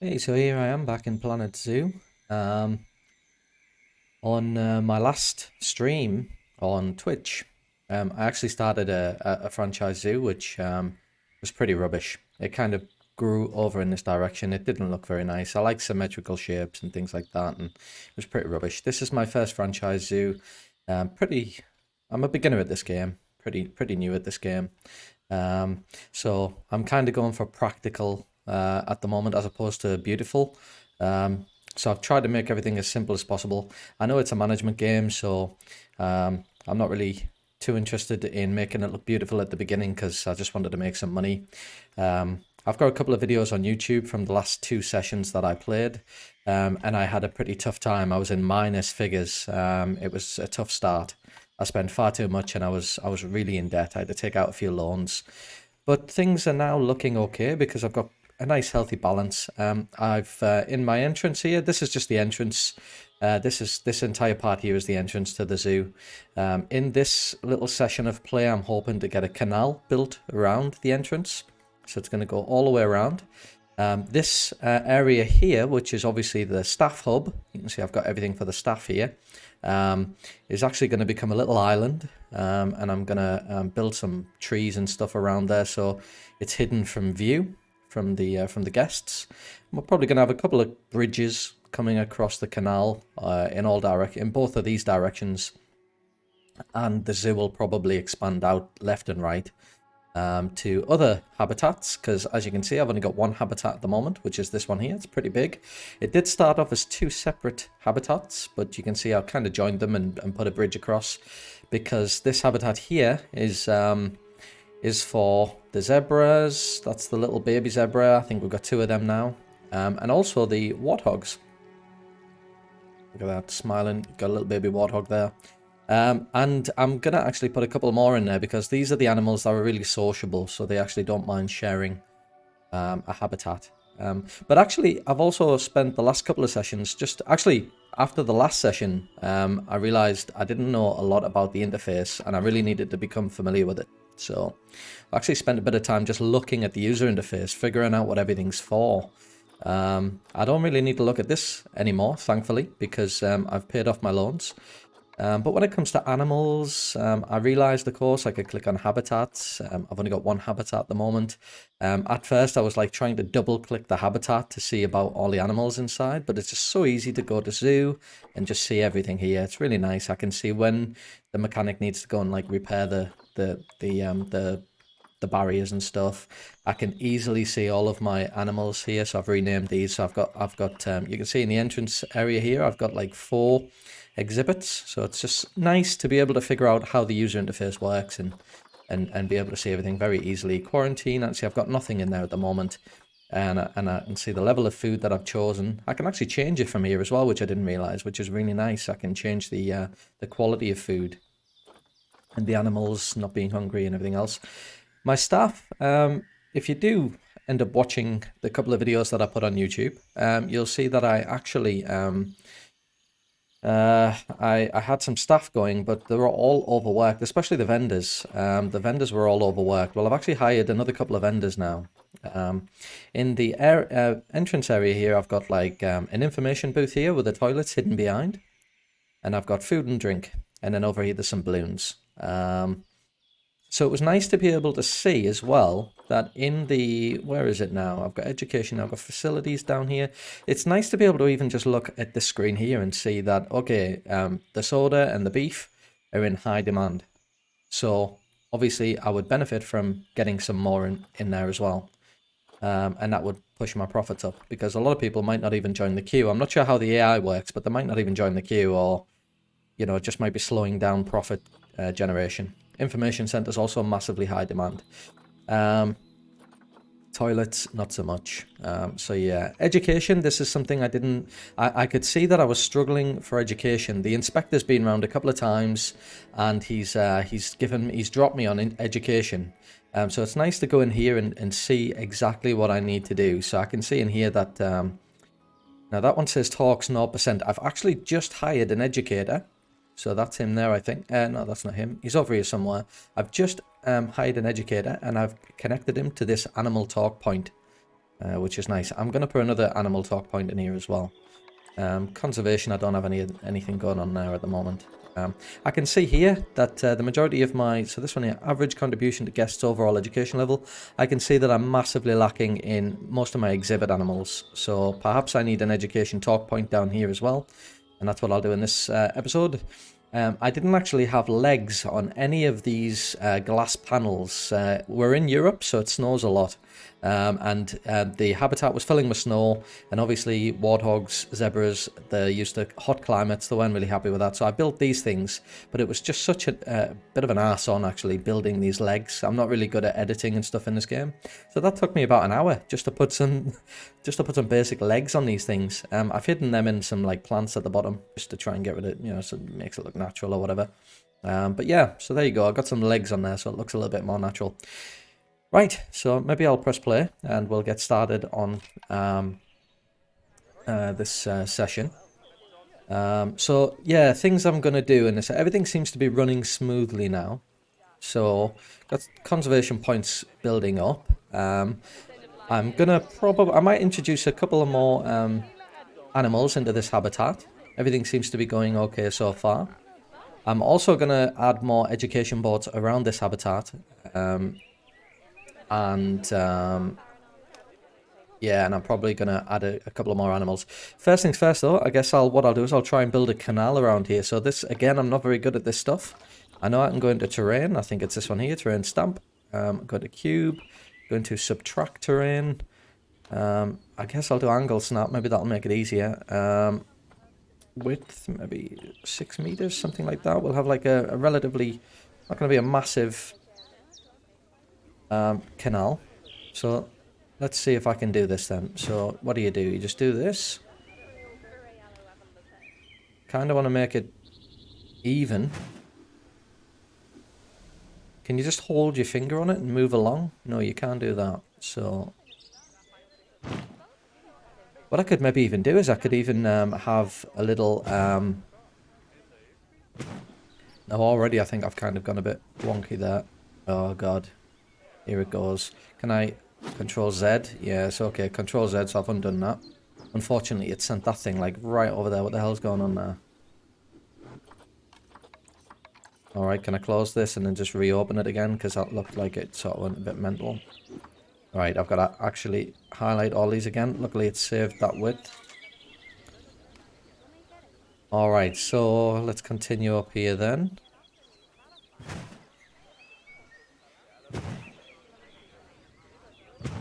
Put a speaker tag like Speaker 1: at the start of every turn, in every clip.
Speaker 1: Hey, so here I am back in Planet Zoo. Um, on my last stream on Twitch, I actually started a franchise zoo, which was pretty rubbish. It kind of grew over in this direction. It didn't look very nice. I like symmetrical shapes and things like that, and it was pretty rubbish. This is my first franchise zoo. Pretty, I'm a beginner at this game. Pretty new at this game. So I'm kind of going for practical at the moment as opposed to beautiful. Um, so I've tried to make everything as simple as possible. I know it's a management game, so I'm not really too interested in making it look beautiful at the beginning because I just wanted to make some money. I've got a couple of videos on YouTube from the last two sessions that I played, and I had a pretty tough time. I was in minus figures. It was a tough start. I spent far too much, and I was really in debt. I had to take out a few loans, but things are now looking okay because I've got a nice healthy balance. I've in my entrance here. This is just the entrance. This entire part here is the entrance to the zoo. In this little session of play, I'm hoping to get a canal built around the entrance, so it's going to go all the way around. This area here, which is obviously the staff hub, you can see I've got everything for the staff here, is actually going to become a little island, and I'm going to build some trees and stuff around there so it's hidden from view from the guests. We're probably going to have a couple of bridges coming across the canal in both of these directions, and the zoo will probably expand out left and right to other habitats, because as you can see I've only got one habitat at the moment, which is this one here. It's pretty big. It did start off as two separate habitats, but you can see I've kind of joined them and put a bridge across, because this habitat here is for the zebras. That's the little baby zebra. I think we've got two of them now, and also the warthogs. Look at that, smiling. Got a little baby warthog there. And I'm going to actually put a couple more in there because these are the animals that are really sociable, so they actually don't mind sharing a habitat. But actually, I've also spent the last couple of sessions just actually after the last session, I realized I didn't know a lot about the interface and I really needed to become familiar with it. So I actually spent a bit of time just looking at the user interface, figuring out what everything's for. I don't really need to look at this anymore, thankfully, because I've paid off my loans. But when it comes to animals, I realized, of course, I could click on habitats. I've only got one habitat at the moment. At first, I was like trying to double click the habitat to see about all the animals inside, but it's just so easy to go to zoo and just see everything here. It's really nice. I can see when the mechanic needs to go and like repair the barriers and stuff. I can easily see all of my animals here, so I've renamed these. So I've got you can see in the entrance area here, I've got like four exhibits. So it's just nice to be able to figure out how the user interface works and be able to see everything very easily. Quarantine, actually, I've got nothing in there at the moment. And I can see the level of food that I've chosen. I can actually change it from here as well, which I didn't realize, which is really nice. I can change the quality of food and the animals not being hungry and everything else. My staff, if you do end up watching the couple of videos that I put on YouTube, you'll see that I actually I had some staff going, but they were all overworked, especially the vendors. The vendors were all overworked. Well, I've actually hired another couple of vendors now. In the entrance area here, I've got like an information booth here with the toilets hidden behind, and I've got food and drink, and then over here there's some balloons. So it was nice to be able to see as well that in the, where is it now? I've got education, I've got facilities down here. It's nice to be able to even just look at this screen here and see that, okay, the soda and the beef are in high demand. So obviously I would benefit from getting some more in there as well. And that would push my profits up because a lot of people might not even join the queue. I'm not sure how the AI works, but they might not even join the queue, or it just might be slowing down profit generation. Information centers also massively high demand. Um, Toilets, not so much. So yeah, education. This is something I didn't. I could see that I was struggling for education. The inspector's been around a couple of times, and he's dropped me on education. So it's nice to go in here and see exactly what I need to do. So I can see in here that now that one says talks 0%. I've actually just hired an educator. So that's him there, I think. No, that's not him. He's over here somewhere. I've just hired an educator and I've connected him to this animal talk point. which is nice. I'm going to put another animal talk point in here as well. Conservation, I don't have anything going on there at the moment. I can see here that the majority of my, so this one here, average contribution to guests' overall education level, I can see that I'm massively lacking in most of my exhibit animals. So perhaps I need an education talk point down here as well. And that's what I'll do in this episode. I didn't actually have legs on any of these glass panels. We're in Europe, so it snows a lot. And the habitat was filling with snow, and obviously warthogs, zebras, they're used to hot climates. They weren't really happy with that, so I built these things, but it was just such a bit of an arse on actually building these legs. I'm not really good at editing and stuff in this game, so that took me about an hour just to put some basic legs on these things. I've hidden them in some like plants at the bottom just to try and get rid of it, you know, so it makes it look natural or whatever. But yeah, so there you go. I got some legs on there, so it looks a little bit more natural. Right, so maybe I'll press play and we'll get started on this session. So yeah, things I'm going to do in this, everything seems to be running smoothly now. So got conservation points building up. I'm going to I might introduce a couple of more animals into this habitat. Everything seems to be going okay so far. I'm also going to add more education boards around this habitat. Yeah, and I'm probably going to add a couple of more animals. First things first, though, I guess what I'll do is I'll try and build a canal around here. So this, again, I'm not very good at this stuff. I know I can go into terrain. I think it's this one here, terrain stamp. Go to cube, go into subtract terrain. I guess I'll do angle snap. Maybe that'll make it easier. Width, maybe 6 meters, something like that. We'll have like a relatively, not going to be a massive canal. So let's see if I can do this then. So what do? You just do this. Kind of want to make it even. Can you just hold your finger on it and move along? No, you can't do that. So what I could maybe even do is I could even have a little no, already I think I've kind of gone a bit wonky there. Oh god. Here it goes. Can I control Z? Yes, okay, control Z, so I've undone that. Unfortunately, it sent that thing like right over there. What the hell's going on there? Alright, can I close this and then just reopen it again? Because that looked like it sort of went a bit mental. Alright, I've got to actually highlight all these again. Luckily, it saved that width. Alright, so let's continue up here then.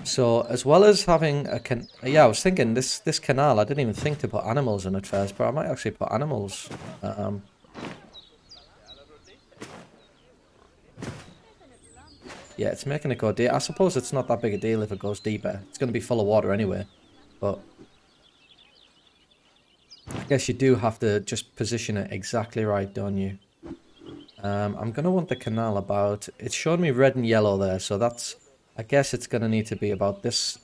Speaker 1: So, as well as having a yeah, I was thinking this canal, I didn't even think to put animals in at first, but I might actually put animals. Yeah, it's making it go deep. I suppose it's not that big a deal if it goes deeper. It's going to be full of water anyway, but I guess you do have to just position it exactly right, don't you? I'm going to want the canal about, it's showing me red and yellow there, so that's, I guess it's going to need to be about this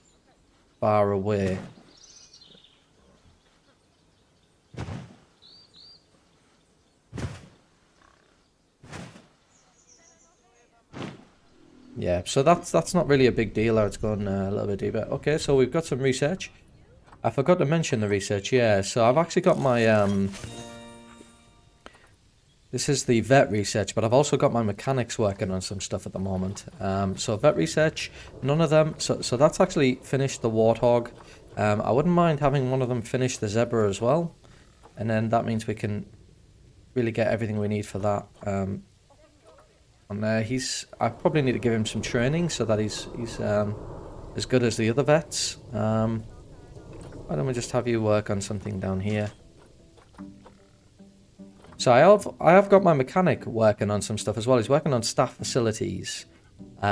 Speaker 1: far away. Yeah, so that's not really a big deal. It's going a little bit deeper. Okay, so we've got some research. I forgot to mention the research, yeah. So I've actually got my, this is the vet research, but I've also got my mechanics working on some stuff at the moment. So vet research, none of them. So that's actually finished the warthog. I wouldn't mind having one of them finish the zebra as well. And then that means we can really get everything we need for that. And I probably need to give him some training so that he's as good as the other vets. Why don't we just have you work on something down here? So I have got my mechanic working on some stuff as well. He's working on staff facilities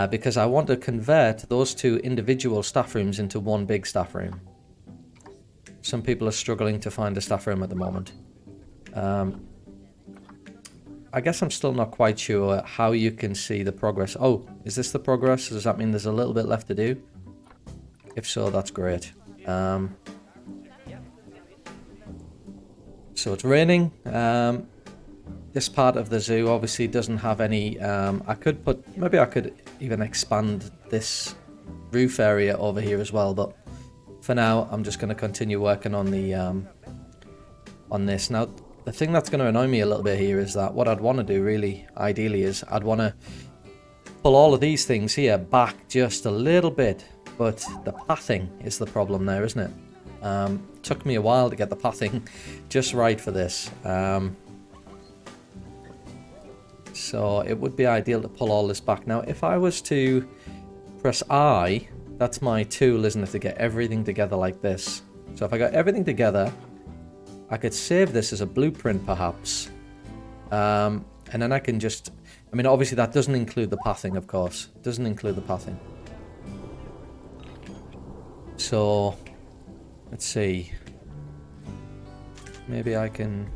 Speaker 1: because I want to convert those two individual staff rooms into one big staff room. Some people are struggling to find a staff room at the moment. I guess I'm still not quite sure how you can see the progress. Oh, is this the progress? Does that mean there's a little bit left to do? If so, that's great. So it's raining. This part of the zoo obviously doesn't have any... maybe I could even expand this roof area over here as well, but for now, I'm just going to continue working on the on this. Now, the thing that's going to annoy me a little bit here is that what I'd want to do really, ideally, is I'd want to pull all of these things here back just a little bit, but the pathing is the problem there, isn't it? Took me a while to get the pathing just right for this. So it would be ideal to pull all this back. Now, if I was to press I, that's my tool, isn't it, to get everything together like this. So if I got everything together, I could save this as a blueprint, perhaps. And then I can just... I mean, obviously that doesn't include the pathing, of course. It doesn't include the pathing. So, let's see. Maybe I can...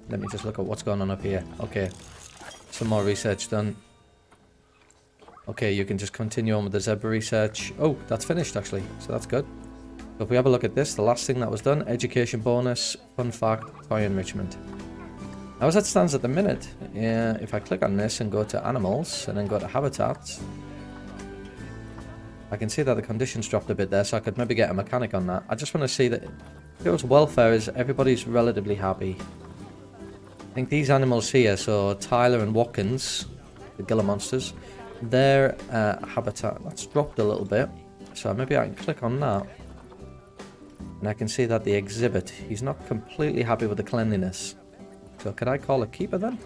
Speaker 1: let me just look at what's going on up here. Okay, some more research done. Okay, you can just continue on with the zebra research. Oh, that's finished actually, so that's good. So if we have a look at this, the last thing that was done, education bonus, fun fact, toy enrichment. Now as it stands at the minute, if I click on this and go to animals and then go to habitats, I can see that the conditions dropped a bit there, so I could maybe get a mechanic on that. I just want to see that people's welfare is, everybody's relatively happy. I think these animals here, so Tyler and Watkins, the Gila monsters, their habitat, that's dropped a little bit. So maybe I can click on that. And I can see that the exhibit, he's not completely happy with the cleanliness. So could I call a keeper then?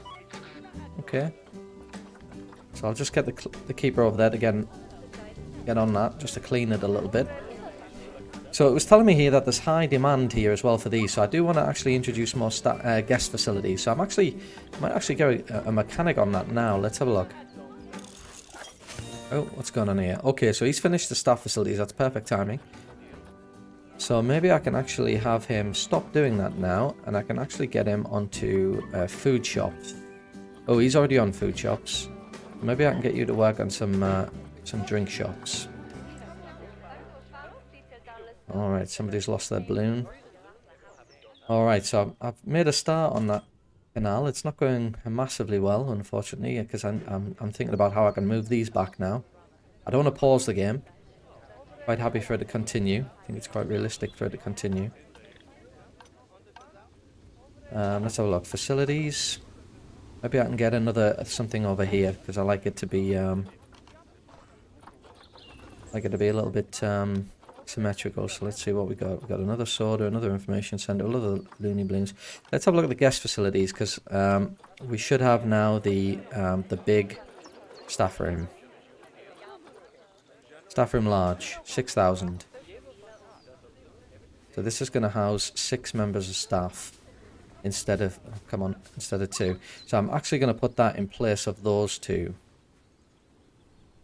Speaker 1: Okay. So I'll just get the keeper over there to get on that, just to clean it a little bit. So it was telling me here that there's high demand here as well for these. So I do want to actually introduce more guest facilities. So I might actually get a mechanic on that now. Let's have a look. Oh, what's going on here? Okay, so he's finished the staff facilities. That's perfect timing. So maybe I can actually have him stop doing that now, and I can actually get him onto food shops. Oh, he's already on food shops. Maybe I can get you to work on some drink shops. Alright, somebody's lost their balloon. Alright, so I've made a start on that canal. It's not going massively well, unfortunately, because I'm thinking about how I can move these back now. I don't want to pause the game. Quite happy for it to continue. I think it's quite realistic for it to continue. Let's have a look. Facilities. Maybe I can get another something over here, because I like it to be a little bit symmetrical. So let's see what we got. We've got another soda, another information center, another loony balloons. Let's have a look at the guest facilities, because we should have now the big staff room. Staff room large, 6,000. So this is going to house 6 members of staff instead of, instead of 2. So I'm actually going to put that in place of those 2.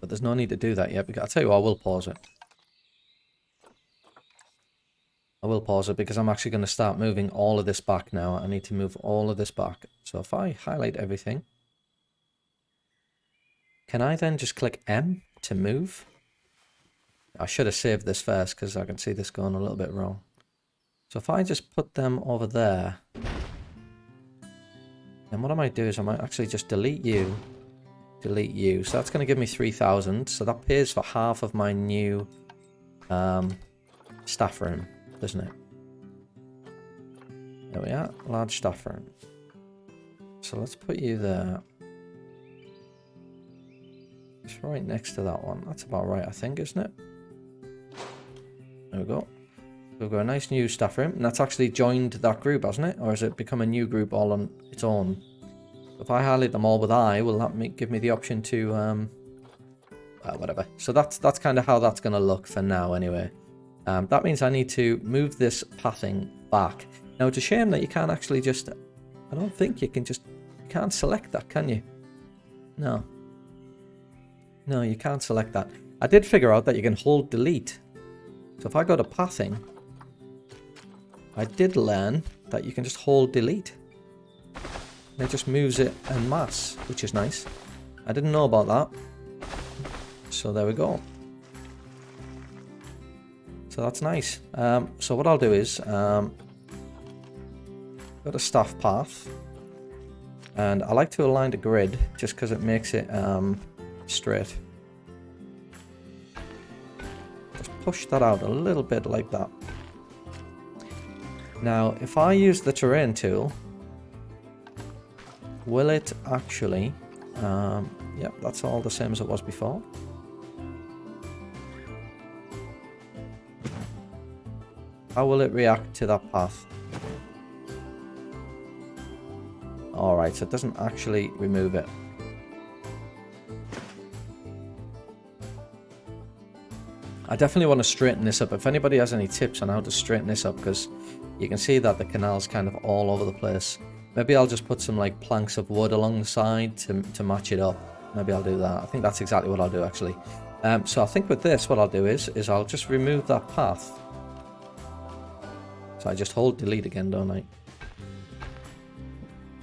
Speaker 1: But there's no need to do that yet. I'll tell you what, I will pause it. I will pause it because I'm actually going to start moving all of this back now. I need to move all of this back. So if I highlight everything, can I then just click M to move? I should have saved this first because I can see this going a little bit wrong. So if I just put them over there, then what I might do is I might actually just delete you. Delete you. So that's going to give me 3,000. So that pays for half of my new staff room, doesn't it? There we are. Large staff room. So let's put you there. It's right next to that one. That's about right, I think, isn't it? There we go. We've got a nice new staff room, and that's actually joined that group, hasn't it? Or has it become a new group all on its own? If I highlight them all with I, will that give me the option to whatever. So that's kind of how that's going to look for now, anyway. That means I need to move this pathing back. Now it's a shame that you can't actually just. I don't think you can't select that, can you? No. No, you can't select that. I did figure out that you can hold delete. So if I go to pathing, I did learn that you can just hold delete. And it just moves it en masse, which is nice. I didn't know about that. So there we go. So that's nice. So what I'll do is go to staff path. And I like to align the grid just because it makes it straight. push that out a little bit like that. Now, if I use the terrain tool, will it actually... yep, that's all the same as it was before. How will it react to that path? Alright, so it doesn't actually remove it. I definitely want to straighten this up. If anybody has any tips on how to straighten this up, because you can see that the canal's kind of all over the place. Maybe I'll just put some like planks of wood along the side to match it up. Maybe I'll do that. I think that's exactly what I'll do actually. So I think with this, what I'll do is I'll just remove that path. So I just hold delete again, don't I?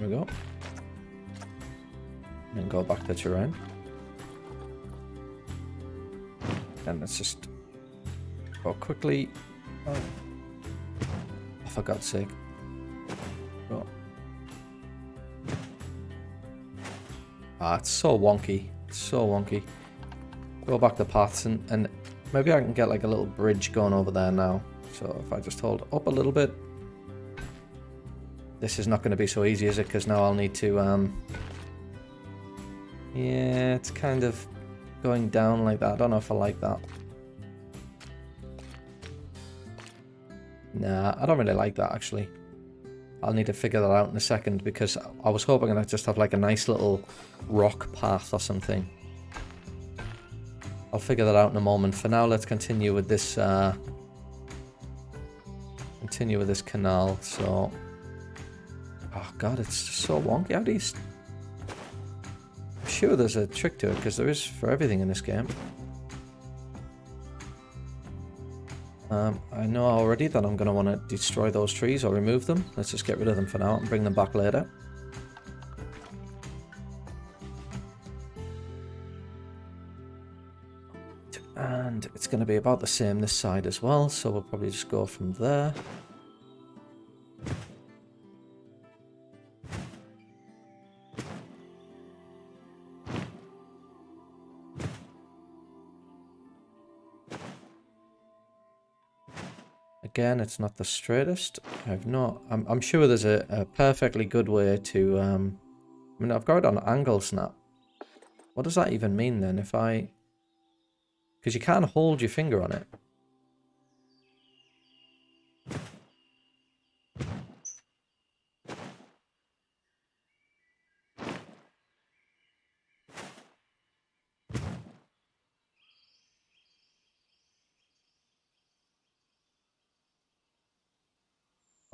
Speaker 1: There we go. And go back to terrain. And let's just go quickly. Oh, for God's sake. Go. Ah, it's so wonky. It's so wonky. Go back the paths and maybe I can get like a little bridge going over there now. So if I just hold up a little bit. This is not going to be so easy, is it? Because now I'll need to... yeah, it's kind of going down like that. I don't know if I like that. Nah, I don't really like that actually. I'll need to figure that out in a second because I was hoping I'd just have like a nice little rock path or something. I'll figure that out in a moment. For now, let's continue with this canal. So, oh god, it's just so wonky. How do you... I'm sure there's a trick to it because there is for everything in this game. I know already that I'm going to want to destroy those trees or remove them. Let's just get rid of them for now and bring them back later. And it's going to be about the same this side as well, so we'll probably just go from there. Again, it's not the straightest. I'm sure there's a perfectly good way to... I mean, I've got it on angle snap. What does that even mean then? If I... Because you can't hold your finger on it.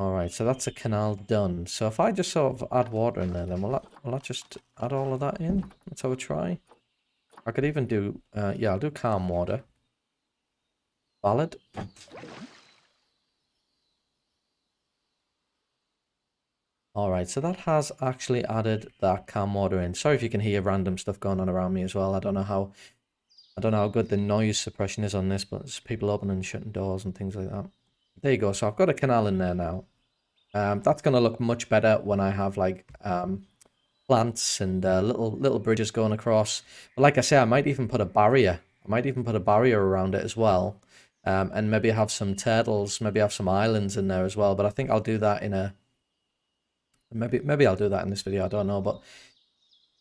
Speaker 1: Alright, so that's a canal done. So if I just sort of add water in there, then will that just add all of that in? Let's have a try. I could even do, yeah, I'll do calm water. Ballad. Alright, so that has actually added that calm water in. Sorry if you can hear random stuff going on around me as well. I don't know how good the noise suppression is on this, but there's people opening and shutting doors and things like that. There you go. So I've got a canal in there now. That's going to look much better when I have like plants and little bridges going across. But like I say, I might even put a barrier. I might even put a barrier around it as well. And maybe have some turtles, maybe have some islands in there as well. But I think I'll do that in a... Maybe I'll do that in this video. I don't know, but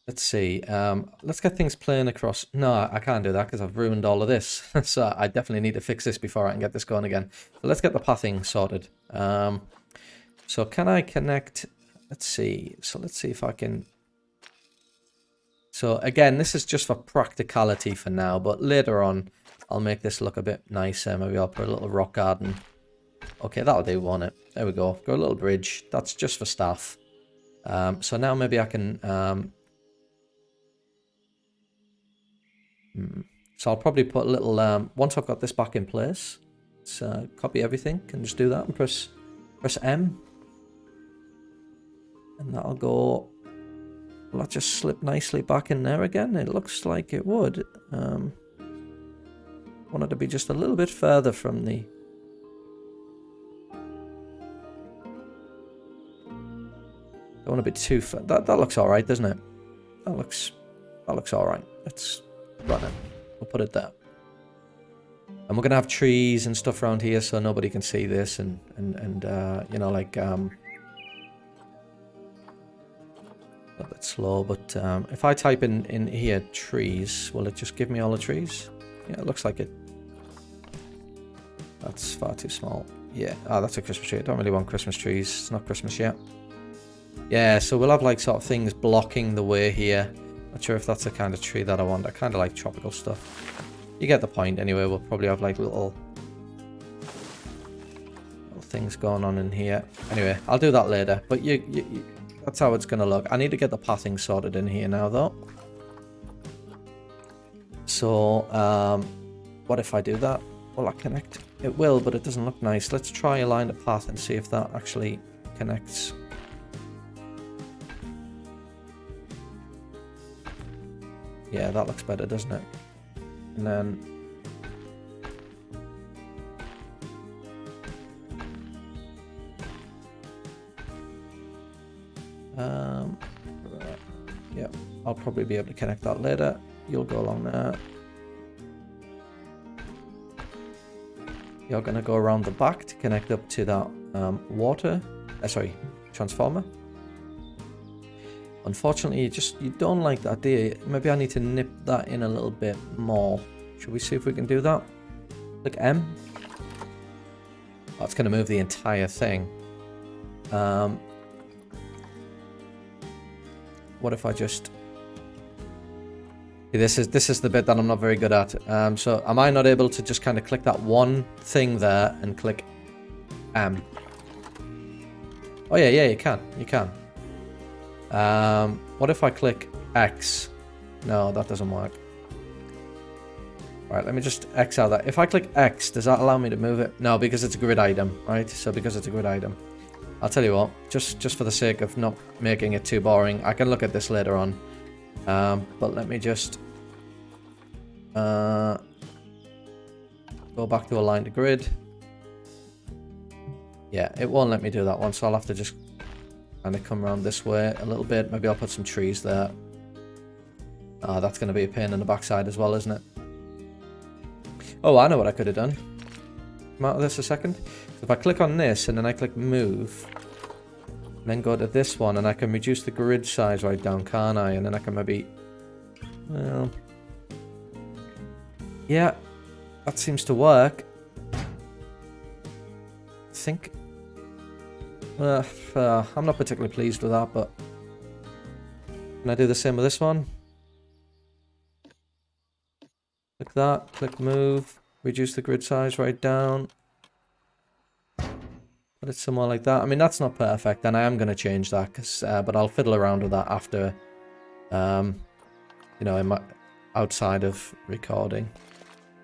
Speaker 1: let's see. Let's get things playing across. No, I can't do that because I've ruined all of this. So I definitely need to fix this before I can get this going again. So let's get the pathing sorted. So can I connect? Let's see. So let's see if I can. So again, this is just for practicality for now, but later on, I'll make this look a bit nicer. Maybe I'll put a little rock garden. Okay, that'll do, won't it? There we go. Got a little bridge. That's just for staff. So now maybe I can... So I'll probably put a little... once I've got this back in place, let's copy everything. Can just do that and press M. And that'll go... Will that just slip nicely back in there again? It looks like it would. Want it to be just a little bit further from the... Don't want to be too far. That looks all right, doesn't it? That looks all right. Let's run it. We'll put it there. And we're going to have trees and stuff around here so nobody can see this and you know, like, a bit slow, but if I type in here trees, will it just give me all the trees? Yeah, it looks like it. That's far too small. Yeah, oh, that's a Christmas tree. I don't really want Christmas trees. It's not Christmas yet. Yeah, so we'll have like sort of things blocking the way here. Not sure if that's the kind of tree that I want. I kind of like tropical stuff. You get the point anyway. We'll probably have like little things going on in here. Anyway, I'll do that later. But that's how it's going to look. I need to get the pathing sorted in here now though. So, what if I do that? Will that connect? It will, but it doesn't look nice. Let's try align the path and see if that actually connects. Yeah, that looks better, doesn't it? And then yeah, I'll probably be able to connect that later. You'll go along there. You're gonna go around the back to connect up to that transformer. Unfortunately, you don't like that, do you? Maybe I need to nip that in a little bit more. Should we see if we can do that? Click M. Oh, it's gonna move the entire thing. What if I just... This is the bit that I'm not very good at. So am I not able to just kind of click that one thing there and click M? Oh yeah, you can. What if I click X? No, that doesn't work. Right, let me just X out that. If I click X, does that allow me to move it? No, because it's a grid item, right? So because it's a grid item. I'll tell you what, just for the sake of not making it too boring, I can look at this later on. But let me just go back to align to grid. Yeah, it won't let me do that one, so I'll have to just kind of come around this way a little bit. Maybe I'll put some trees there. That's going to be a pain in the backside as well, isn't it? Oh, I know what I could have done. Come out of this a second. So if I click on this and then I click move, and then go to this one, and I can reduce the grid size right down, can't I? And then I can maybe... Well... Yeah, that seems to work. I think... I'm not particularly pleased with that, but... Can I do the same with this one? Click that, click move, reduce the grid size right down. Put it somewhere like that. I mean, that's not perfect, and I am going to change that, but I'll fiddle around with that after, you know, outside of recording.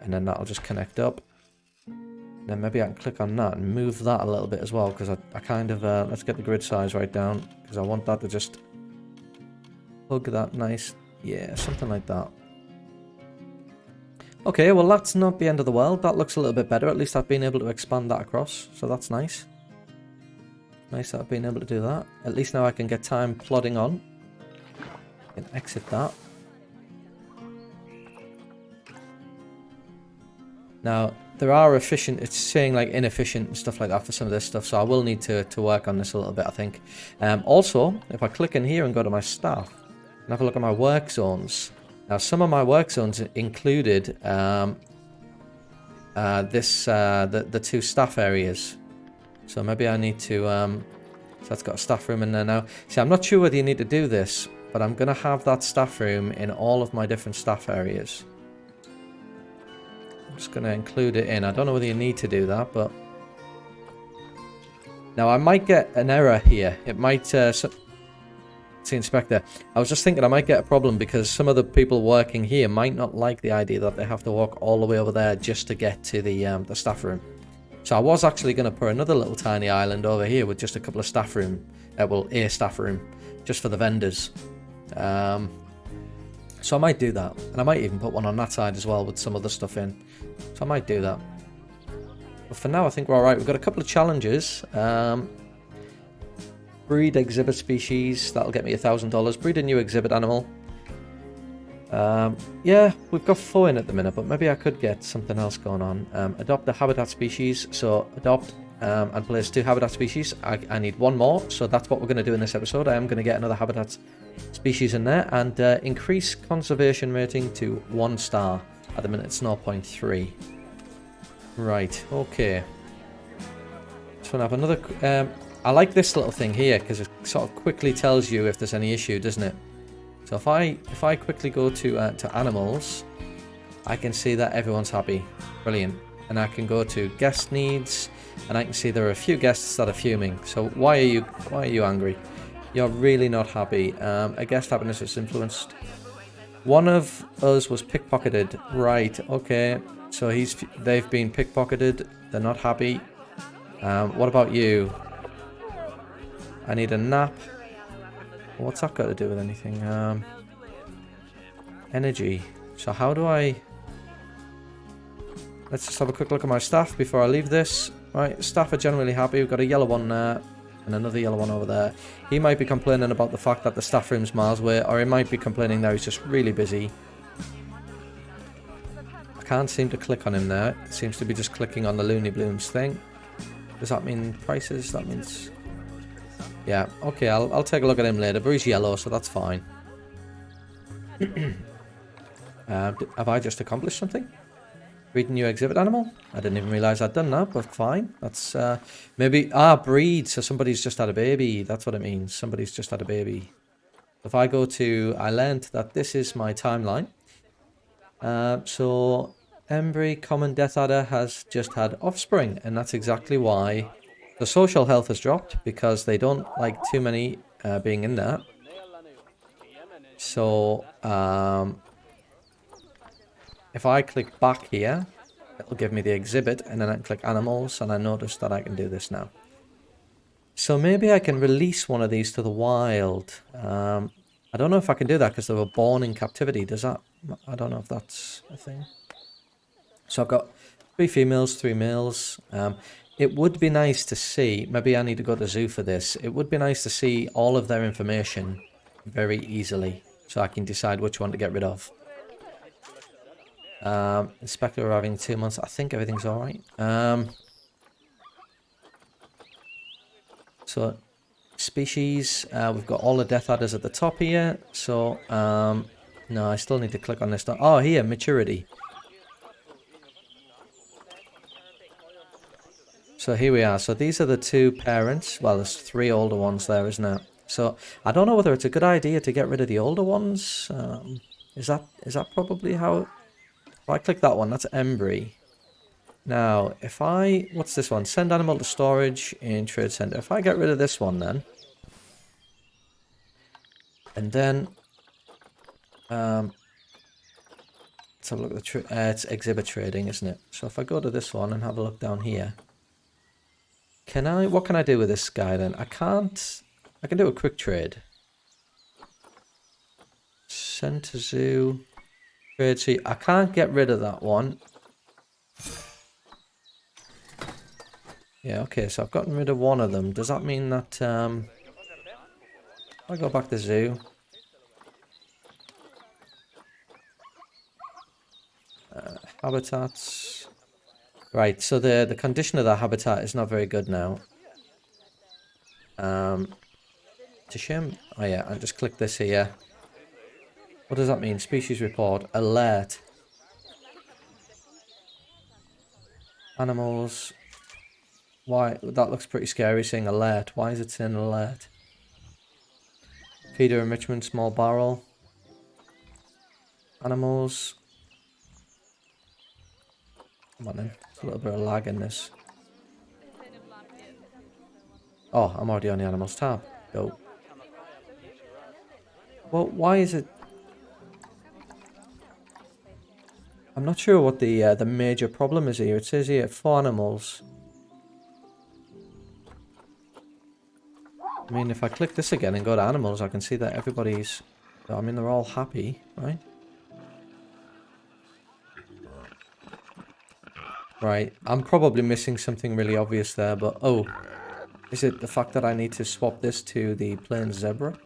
Speaker 1: And then that'll just connect up. And then maybe I can click on that and move that a little bit as well, because I kind of, let's get the grid size right down, because I want that to just hug that nice, yeah, something like that. Okay, well that's not the end of the world. That looks a little bit better. At least I've been able to expand that across, so that's nice. Nice that I've been able to do that. At least now I can get time plodding on. I can exit that. Now, there are efficient, it's saying like inefficient and stuff like that for some of this stuff, so I will need to work on this a little bit, I think. Also, if I click in here and go to my staff, and have a look at my work zones. Now, some of my work zones included the two staff areas. So maybe I need to, so that's got a staff room in there now. See, I'm not sure whether you need to do this, but I'm going to have that staff room in all of my different staff areas. I'm just going to include it in. I don't know whether you need to do that, but... Now, I might get an error here. It might... See, Inspector, I was just thinking I might get a problem because some of the people working here might not like the idea that they have to walk all the way over there just to get to the staff room. So I was actually going to put another little tiny island over here with just a couple of staff room, well, a staff room, just for the vendors. So I might do that, and I might even put one on that side as well with some other stuff in. So I might do that. But for now, I think we're all right. We've got a couple of challenges. Breed exhibit species, that'll get me $1,000. Breed a new exhibit animal. Yeah, we've got 4 in at the minute, but maybe I could get something else going on. Adopt the habitat species. So adopt and place 2 habitat species. I need 1 more, so that's what we're going to do in this episode. I am going to get another habitat species in there and increase conservation rating to 1 star. At the minute it's 0.3. Right, okay. So I have another... I like this little thing here because it sort of quickly tells you if there's any issue, doesn't it? So if I quickly go to animals, I can see that everyone's happy. Brilliant. And I can go to guest needs, and I can see there are a few guests that are fuming. So why are you angry? You're really not happy. A guest happiness is influenced. One of us was pickpocketed. Right. Okay. So they've been pickpocketed. They're not happy. What about you? I need a nap. What's that got to do with anything? Energy. So how do I... Let's just have a quick look at my staff before I leave this. Right, staff are generally happy. We've got a yellow one there and another yellow one over there. He might be complaining about the fact that the staff room's miles away, or he might be complaining that he's just really busy. I can't seem to click on him there. It seems to be just clicking on the Looney Blooms thing. Does that mean prices? That means... Yeah, okay, I'll take a look at him later, but he's yellow, so that's fine. Have I just accomplished something? Breed a new exhibit animal? I didn't even realise I'd done that, but fine. That's, maybe... breed, so somebody's just had a baby. That's what it means. Somebody's just had a baby. If I go to... I learned that this is my timeline. So, Embry, Common Death Adder, has just had offspring, and that's exactly why the social health has dropped, because they don't like too many being in there. So, if I click back here, it'll give me the exhibit, and then I can click animals, and I notice that I can do this now. So maybe I can release one of these to the wild. I don't know if I can do that because they were born in captivity. Does that... I don't know if that's a thing. So I've got 3 females, 3 males. It would be nice to see... Maybe I need to go to zoo for this. It would be nice to see all of their information very easily, so I can decide which one to get rid of. Inspector arriving in 2 months. I think everything's alright. So, species. We've got all the death adders at the top here. So, no, I still need to click on this. Oh, here, maturity. So here we are. So these are the 2 parents. Well, there's 3 older ones there, isn't there? So, I don't know whether it's a good idea to get rid of the older ones. Is that probably how... If I click that one, that's Embry. Now, if I... What's this one? Send animal to storage in trade center. If I get rid of this one then... And then... let's have a look at the... it's exhibit trading, isn't it? So if I go to this one and have a look down here... Can I... What can I do with this guy then? I can't... I can do a quick trade. Send to zoo... Trade, see, I can't get rid of that one. Yeah, okay, so I've gotten rid of one of them. Does that mean that, I go back to zoo? Habitats. Right, so the condition of the habitat is not very good now. It's a shame. Oh yeah, I just click this here. What does that mean? Species report. Alert. Animals. Why? That looks pretty scary saying alert. Why is it saying alert? Feeder enrichment, small barrel. Animals. Come on then. There's a little bit of lag in this. Oh, I'm already on the animals tab. Go. Well, why is it... I'm not sure what the major problem is here. It says here 4 animals. I mean, if I click this again and go to animals, I can see that everybody's... I mean, they're all happy, right? Right, I'm probably missing something really obvious there, but... Oh, is it the fact that I need to swap this to the plain zebra?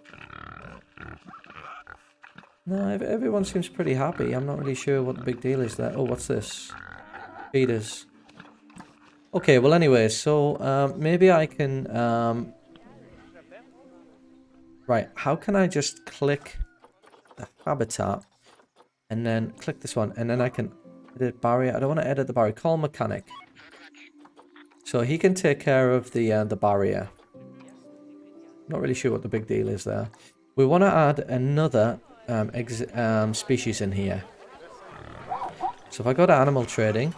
Speaker 1: No, everyone seems pretty happy. I'm not really sure what the big deal is there. Oh, what's this? Feeders. Okay, well anyway, so maybe I can... Right, how can I just click the habitat and then click this one and then I can edit barrier? I don't want to edit the barrier. Call mechanic. So he can take care of the barrier. Not really sure what the big deal is there. We want to add another species in here. So if I go to animal trading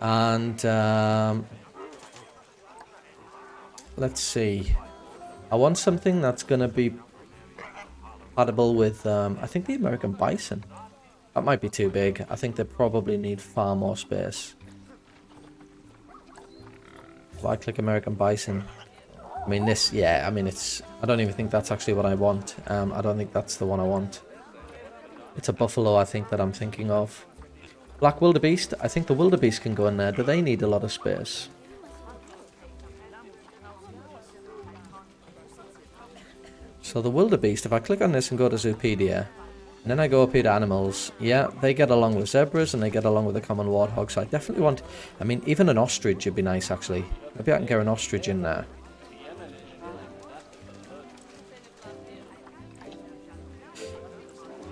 Speaker 1: and let's see. I want something that's going to be compatible with, I think the American bison. That might be too big. I think they probably need far more space. If I click American bison, I mean this, yeah, I mean it's, I don't even think that's actually what I want. I don't think that's the one I want. It's a buffalo, I think, that I'm thinking of. Black wildebeest, I think the wildebeest can go in there. Do they need a lot of space? So the wildebeest, if I click on this and go to Zoopedia, and then I go up here to animals, yeah, they get along with zebras and they get along with the common warthog. So I definitely want, I mean, even an ostrich would be nice, actually. Maybe I can get an ostrich in there.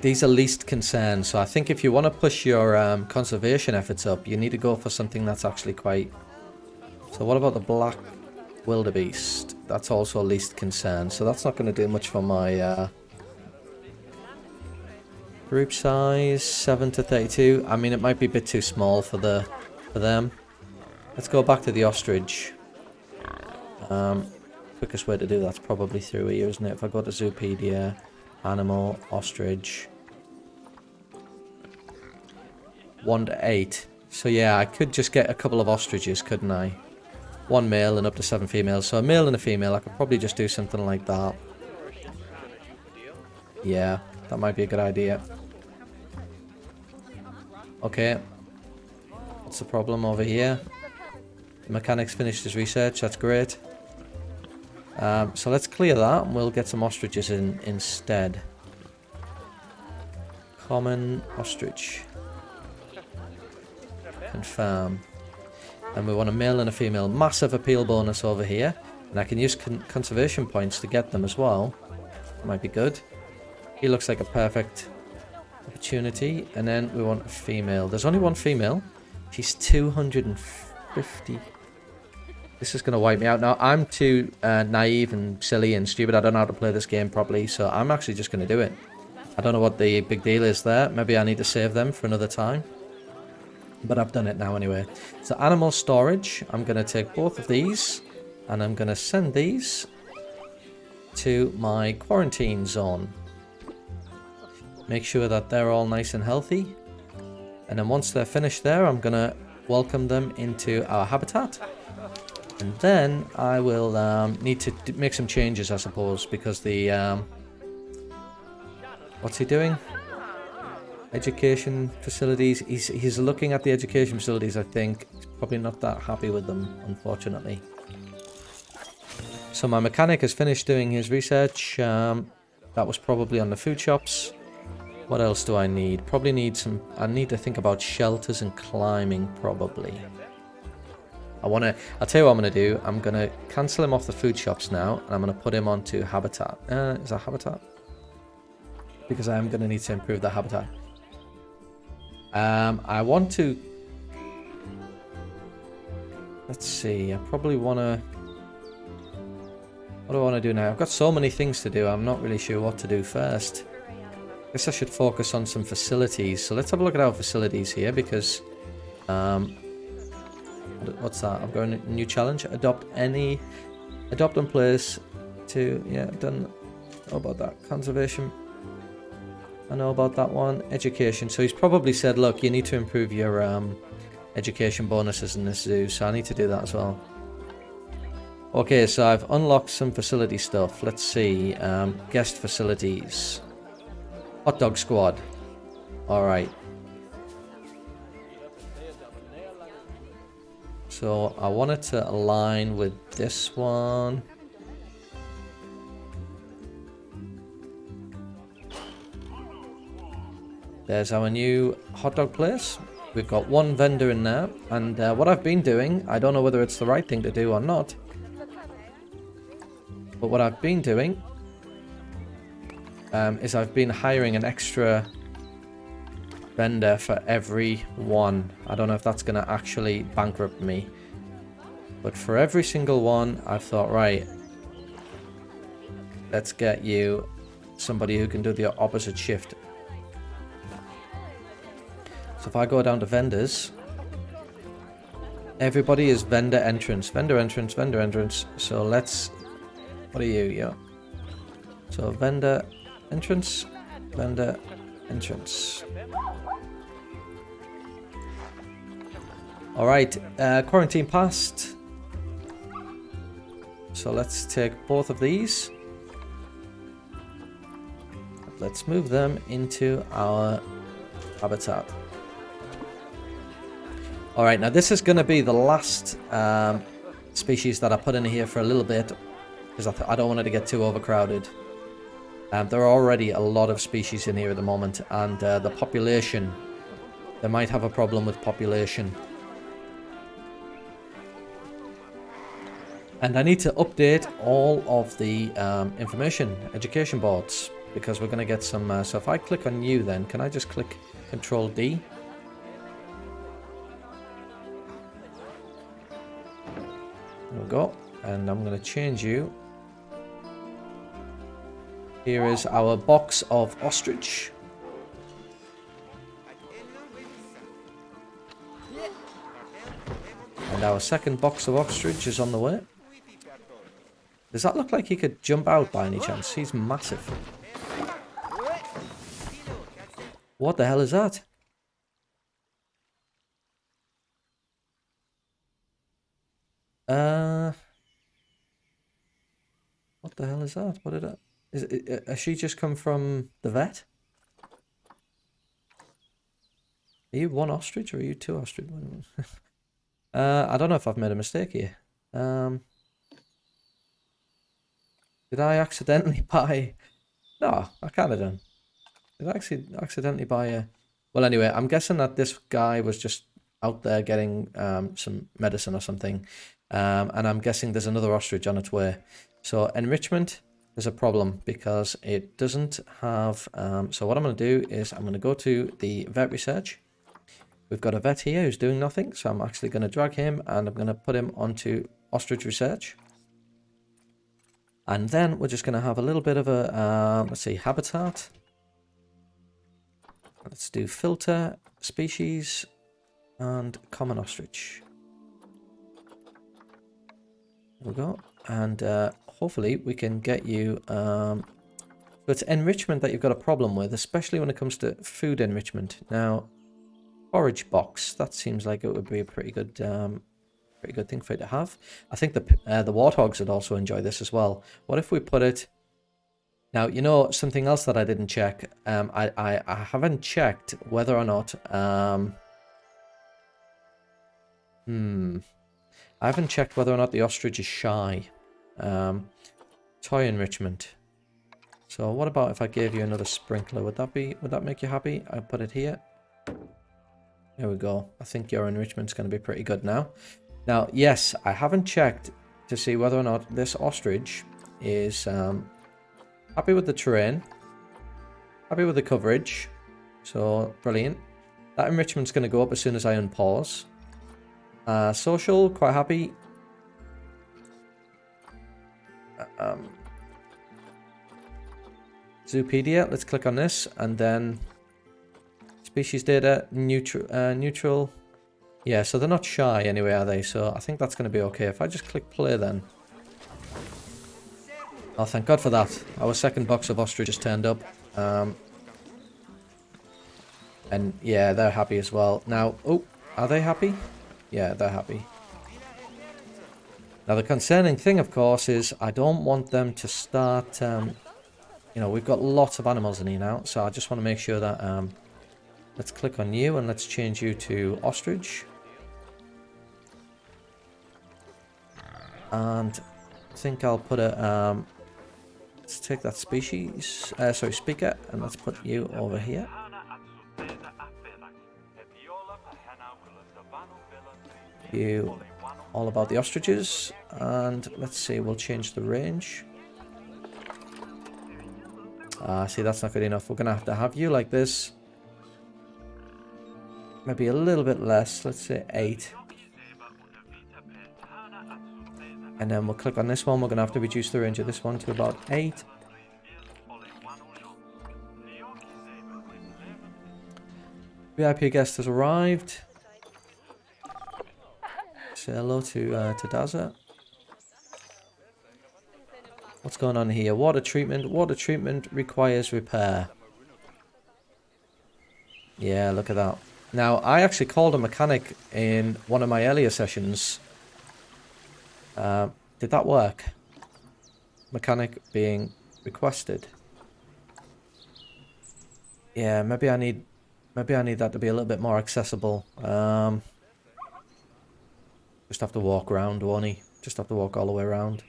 Speaker 1: These are least concern, so I think if you want to push your conservation efforts up, you need to go for something that's actually quite... So what about the black wildebeest? That's also least concern, so that's not going to do much for my group size. 7 to 32. I mean, it might be a bit too small for them. Let's go back to the ostrich. Quickest way to do that's probably through here, isn't it? If I go to Zoopedia, animal, ostrich, 1 to 8. So yeah, I could just get a couple of ostriches, couldn't I? 1 male and up to 7 females. So a male and a female, I could probably just do something like that. Yeah, that might be a good idea. Okay. What's the problem over here? The mechanic's finished his research, that's great. So let's clear that and we'll get some ostriches in instead. Common ostrich. Confirm. And we want a male and a female. Massive appeal bonus over here. And I can use conservation points to get them as well. Might be good. He looks like a perfect opportunity. And then we want a female. There's only one female. She's 250. This is going to wipe me out. Now, I'm too naive and silly and stupid. I don't know how to play this game properly. So I'm actually just going to do it. I don't know what the big deal is there. Maybe I need to save them for another time. But I've done it now anyway. So animal storage. I'm going to take both of these. And I'm going to send these to my quarantine zone. Make sure that they're all nice and healthy. And then once they're finished there, I'm going to welcome them into our habitat. And then I will need to make some changes, I suppose, because the... what's he doing? Education facilities. He's looking at the education facilities, I think. He's probably not that happy with them, unfortunately. So my mechanic has finished doing his research. That was probably on the food shops. What else do I need? Probably need some... I need to think about shelters and climbing, probably. I'll tell you what I'm going to do. I'm going to cancel him off the food shops now. And I'm going to put him onto habitat. Is that habitat? Because I am going to need to improve the habitat. I want to... Let's see. I probably want to... What do I want to do now? I've got so many things to do. I'm not really sure what to do first. I guess I should focus on some facilities. So let's have a look at our facilities here because... what's that? I'm going to new challenge. Adopt and place to... Yeah, done. Know about that. Conservation. I know about that one. Education. So he's probably said, look, you need to improve your education bonuses in this zoo. So I need to do that as well. Okay, so I've unlocked some facility stuff. Let's see. Guest facilities. Hot dog squad. Alright. So I wanted to align with this one. There's our new hot dog place. We've got one vendor in there, and what I've been doing, I don't know whether it's the right thing to do or not, but what I've been doing is I've been hiring an extra vendor for every one. I don't know if that's going to actually bankrupt me, but for every single one, I've thought, right, let's get you somebody who can do the opposite shift. So if I go down to vendors, everybody is vendor entrance, vendor entrance, vendor entrance. So let's, what are you? Yeah. So vendor entrance, vendor entrance. All right, quarantine passed. So let's take both of these. Let's move them into our habitat. All right, now this is going to be the last species that I put in here for a little bit, because I don't want it to get too overcrowded. There are already a lot of species in here at the moment, and the population, they might have a problem with population. And I need to update all of the information, education boards, because we're going to get some... so if I click on you then, can I just click Control D? There we go. And I'm going to change you. Here is our box of ostrich. And our second box of ostrich is on the way. Does that look like he could jump out by any chance? He's massive. What the hell is that? What the hell is that? What did I... has she just come from the vet? Are you one ostrich or are you two ostrich? I don't know if I've made a mistake here. Did I accidentally buy... No, I can't have done. Did I actually accidentally buy a... Well, anyway, I'm guessing that this guy was just out there getting some medicine or something. And I'm guessing there's another ostrich on its way. So enrichment is a problem because it doesn't have... so what I'm going to do is I'm going to go to the vet research. We've got a vet here who's doing nothing. So I'm actually going to drag him and I'm going to put him onto ostrich research. And then we're just going to have a little bit of a, let's see, habitat. Let's do filter, species, and common ostrich. There we go. And hopefully we can get you... so it's enrichment that you've got a problem with, especially when it comes to food enrichment. Now, forage box, that seems like it would be a pretty good thing for you to have. I think the warthogs would also enjoy this as well. What if we put it... Now, you know, something else that I didn't check. I haven't checked whether or not... I haven't checked whether or not the ostrich is shy. Toy enrichment. So what about if I gave you another sprinkler? Would that make you happy? I'll put it here. There we go. I think your enrichment's going to be pretty good now. Now, yes, I haven't checked to see whether or not this ostrich is happy with the terrain, happy with the coverage. So, brilliant. That enrichment's going to go up as soon as I unpause. Social, quite happy. Zoopedia, let's click on this, and then species data, neutral. Yeah, so they're not shy anyway, are they? So I think that's going to be okay. If I just click play then. Oh, thank God for that. Our second box of ostrich just turned up. And yeah, they're happy as well. Now, oh, are they happy? Yeah, they're happy. Now, the concerning thing, of course, is I don't want them to start... you know, we've got lots of animals in here now, so I just want to make sure that... let's click on you and let's change you to ostrich. And I think I'll put a... let's take that species... sorry, speaker, and let's put you over here. you all about the ostriches. And let's see, we'll change the range. See, that's not good enough. We're going to have you like this. Maybe a little bit less. Let's say 8. And then we'll click on this one. We're going to have to reduce the range of this one to about 8. VIP guest has arrived. Say hello to Daza. What's going on here? Water treatment. Water treatment requires repair. Yeah, look at that. Now, I actually called a mechanic in one of my earlier sessions. Did that work? Mechanic being requested. Yeah, maybe I need that to be a little bit more accessible. Just have to walk around, won't he? Just have to walk all the way around.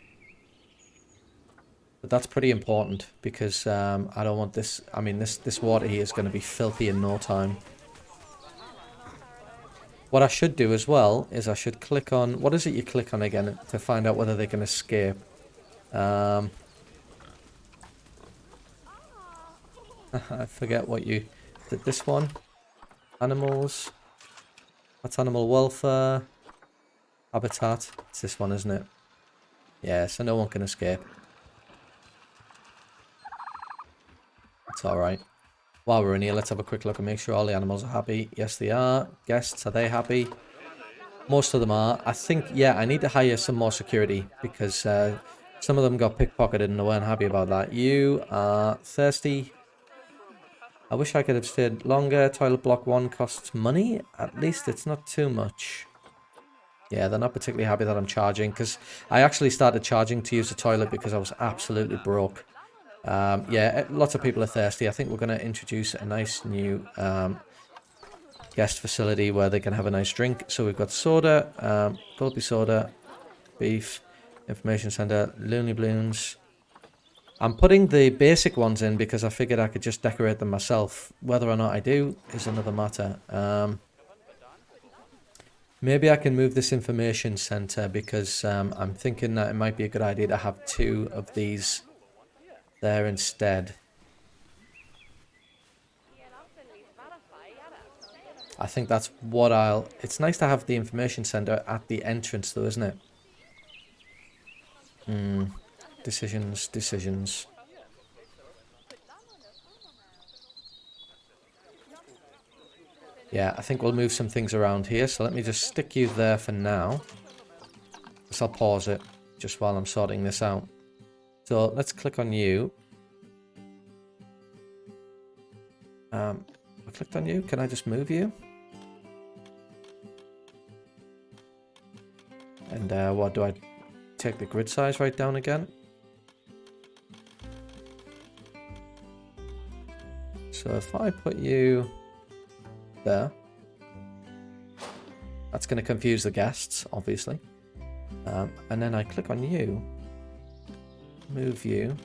Speaker 1: But that's pretty important because I don't want this. I mean, this water here is going to be filthy in no time. What I should do as well is I should click on... What is it you click on again to find out whether they can escape? I forget what you... Did this one? Animals. That's animal welfare. Habitat. It's this one, isn't it? Yeah, so no one can escape. It's alright. While we're in here, let's have a quick look and make sure all the animals are happy. Yes, they are. Guests, are they happy? Most of them are. I think, yeah, I need to hire some more security because some of them got pickpocketed and they weren't happy about that. You are thirsty. I wish I could have stayed longer. Toilet block 1 costs money. At least it's not too much. Yeah, they're not particularly happy that I'm charging because I actually started charging to use the toilet because I was absolutely broke. Yeah, lots of people are thirsty. I think we're going to introduce a nice new guest facility where they can have a nice drink. So we've got soda, Gulpy soda, beef, information center, Looney Balloons. I'm putting the basic ones in because I figured I could just decorate them myself. Whether or not I do is another matter. Maybe I can move this information center because I'm thinking that it might be a good idea to have 2 of these there instead. I think that's what I'll... It's nice to have the information center at the entrance though, isn't it? Decisions. Yeah, I think we'll move some things around here. So let me just stick you there for now. I'll pause it just while I'm sorting this out. So let's click on you. I clicked on you. Can I just move you? And what do I take the grid size right down again? So if I put you there, that's going to confuse the guests, obviously. And then I click on you, move you.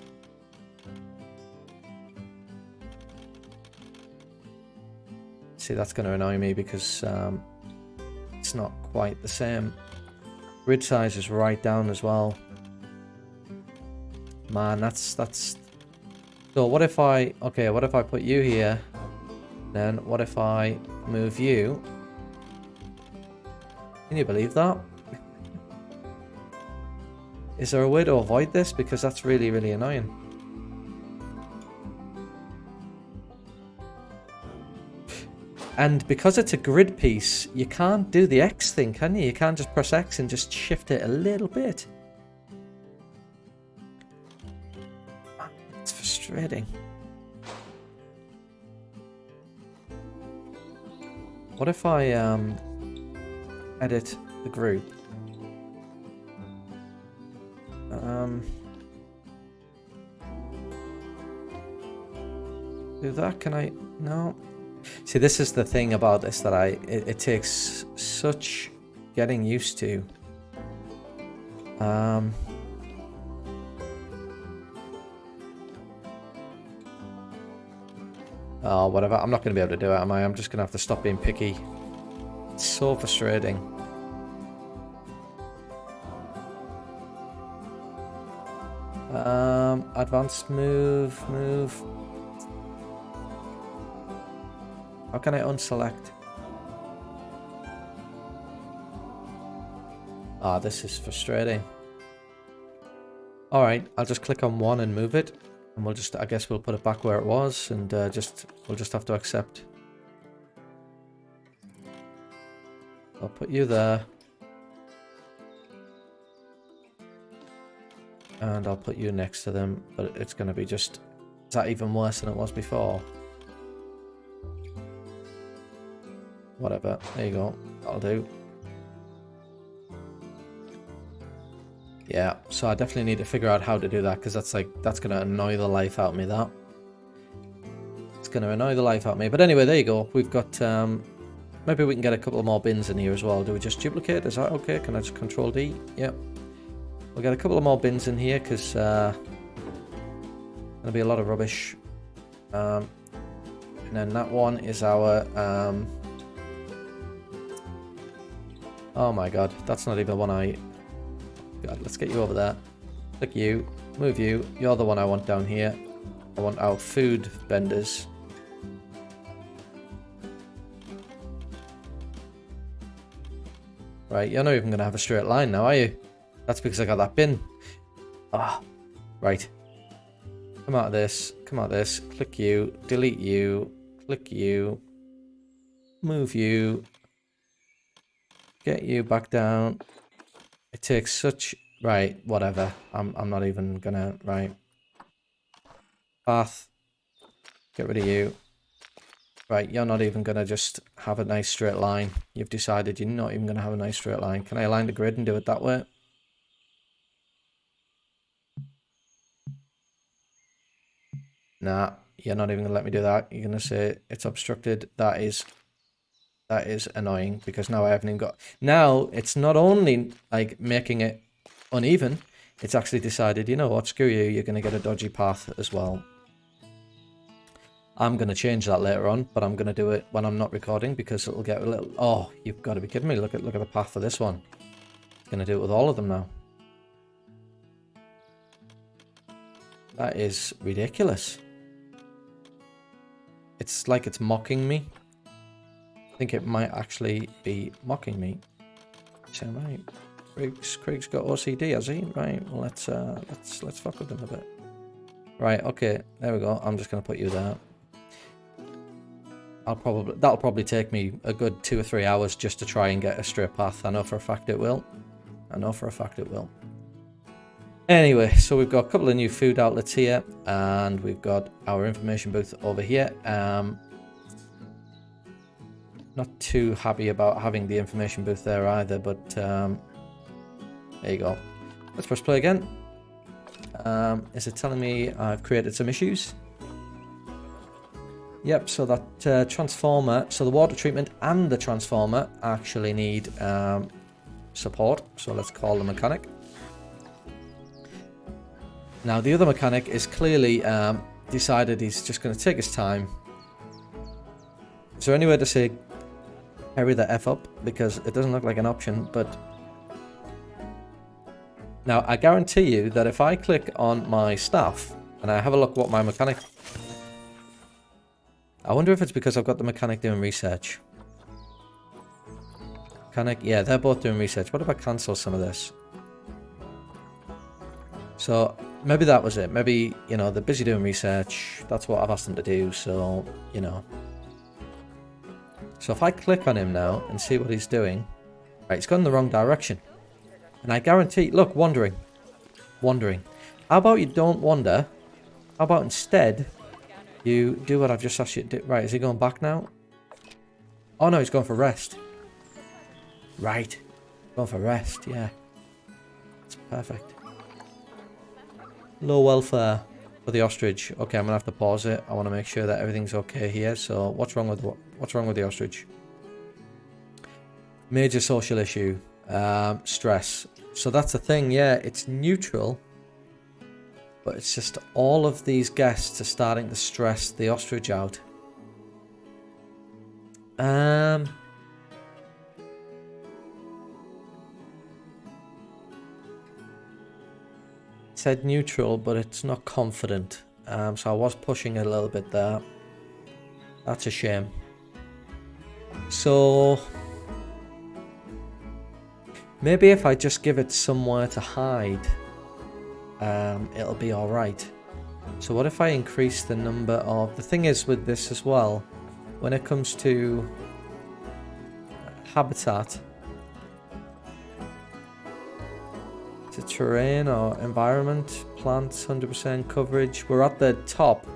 Speaker 1: See, that's going to annoy me because it's not quite the same. Grid size is right down as well. Man, that's... So what if I... Okay, what if I put you here? Then what if I move you? Can you believe that? Is there a way to avoid this? Because that's really, really annoying. And because it's a grid piece, you can't do the X thing, can you? You can't just press X and just shift it a little bit. It's frustrating. What if I edit the group? Do that? Can I? No. See, this is the thing about this that it takes such getting used to. Oh, whatever. I'm not going to be able to do it, am I? I'm just going to have to stop being picky. It's so frustrating. advanced move, move. How can I unselect? Ah, this is frustrating. Alright, I'll just click on one and move it. And we'll just, I guess we'll put it back where it was and we'll just have to accept. I'll put you there. And I'll put you next to them, but it's going to be just... Is that even worse than it was before? Whatever, there you go. That'll do. Yeah, so I definitely need to figure out how to do that, because that's going to annoy the life out of me, that. It's going to annoy the life out of me. But anyway, there you go. We've got... maybe we can get a couple more bins in here as well. Do we just duplicate? Is that okay? Can I just Control D? Yep. We'll get a couple of more bins in here because there'll be a lot of rubbish. And then that one is our... oh my god, that's not even one I... God, let's get you over there. Click you, move you. You're the one I want down here. I want our food vendors. Right, you're not even going to have a straight line now, are you? That's because I got that bin. Ah, right. Come out of this. Come out of this. Click you. Delete you. Click you. Move you. Get you back down. It takes such... Right, whatever. I'm not even gonna... Right. Path. Get rid of you. Right, you're not even gonna just have a nice straight line. You've decided you're not even gonna have a nice straight line. Can I align the grid and do it that way? Nah, you're not even gonna let me do that. You're gonna say it's obstructed. That is annoying because now I haven't even got... Now, it's not only like making it uneven, it's actually decided, you know what, screw you, you're gonna get a dodgy path as well. I'm gonna change that later on, but I'm gonna do it when I'm not recording because it'll get a little... Oh, you've got to be kidding me. Look at the path for this one. It's gonna do it with all of them now. That is ridiculous. It's like it's mocking me. I think it might actually be mocking me. So right, Craig's got OCD, has he? Right. Well, let's fuck with him a bit. Right. Okay. There we go. I'm just gonna put you there. That'll probably take me a good 2 or 3 hours just to try and get a straight path. I know for a fact it will. I know for a fact it will. Anyway, so we've got a couple of new food outlets here, and we've got our information booth over here. Not too happy about having the information booth there either, but there you go. Let's press play again. Is it telling me I've created some issues? Yep, so that transformer, so the water treatment and the transformer actually need support. So let's call the mechanic. Now the other mechanic is clearly decided he's just going to take his time. Is there any way to say hurry the F up? Because it doesn't look like an option, but... Now I guarantee you that if I click on my staff and I have a look what my mechanic... I wonder if it's because I've got the mechanic doing research. Mechanic, yeah, they're both doing research. What if I cancel some of this? So maybe that was it. Maybe, you know, they're busy doing research. That's what I've asked them to do. So, you know. So if I click on him now and see what he's doing. Right, he's gone in the wrong direction. And I guarantee, look, wandering. Wandering. How about you don't wander? How about instead you do what I've just asked you to do? Right, is he going back now? Oh no, he's going for rest. Right. Going for rest, yeah. That's perfect. Low welfare for the ostrich. Okay, I'm gonna have to pause it. I want to make sure that everything's okay here. So, what's wrong with the ostrich? Major social issue. Stress. So that's the thing. Yeah, it's neutral, but it's just all of these guests are starting to stress the ostrich out. said neutral, but it's not confident. So I was pushing it a little bit there. That's a shame. So maybe if I just give it somewhere to hide, it'll be all right. So what if I increase the number of... The thing is with this as well, when it comes to habitat, to terrain or environment, plants, 100% coverage, we're at the top.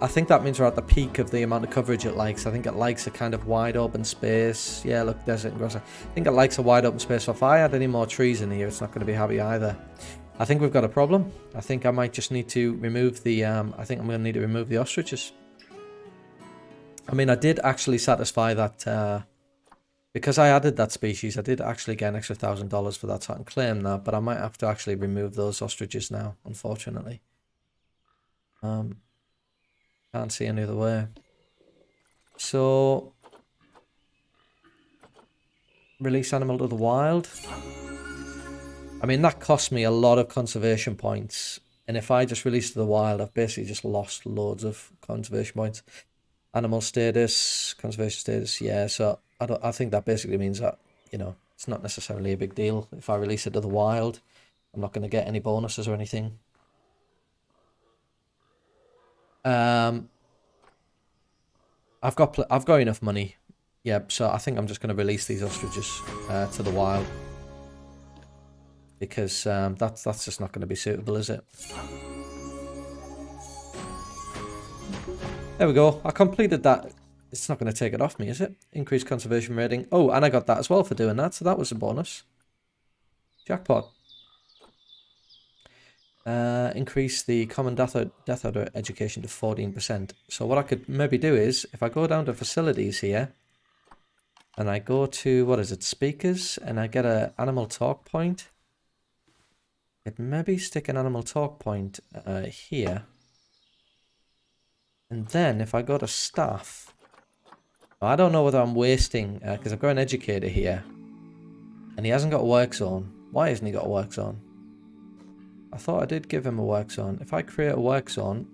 Speaker 1: I think that means we're at the peak of the amount of coverage it likes. I think it likes a kind of wide open space. Yeah, look, desert and grass. I think it likes a wide open space. So if I add any more trees in here, it's not going to be happy either. I think we've got a problem. I think I might just need to remove the... I think I'm going to need to remove the ostriches. I mean, I did actually satisfy that... because I added that species, I did actually get an extra $1,000 for that, so I can claim that. But I might have to actually remove those ostriches now, unfortunately. Can't see any other way. So, release animal to the wild. I mean, that cost me a lot of conservation points. And if I just release to the wild, I've basically just lost loads of conservation points. Animal status, conservation status, yeah. So, I think that basically means that, you know, it's not necessarily a big deal. If I release it to the wild, I'm not going to get any bonuses or anything. I've got enough money. Yep, so I think I'm just going to release these ostriches to the wild. Because that's just not going to be suitable, is it? There we go. I completed that. It's not going to take it off me, is it? Increased conservation rating. Oh, and I got that as well for doing that, so that was a bonus. Jackpot. Increase the common death adder education to 14%. So what I could maybe do is, if I go down to facilities here, and I go to, what is it, speakers, and I get an animal talk point, I'd maybe stick an animal talk point here. And then if I go to staff, I don't know whether I'm wasting, because I've got an educator here, and he hasn't got a work zone. Why hasn't he got a work zone? I thought I did give him a work zone. If I create a work zone,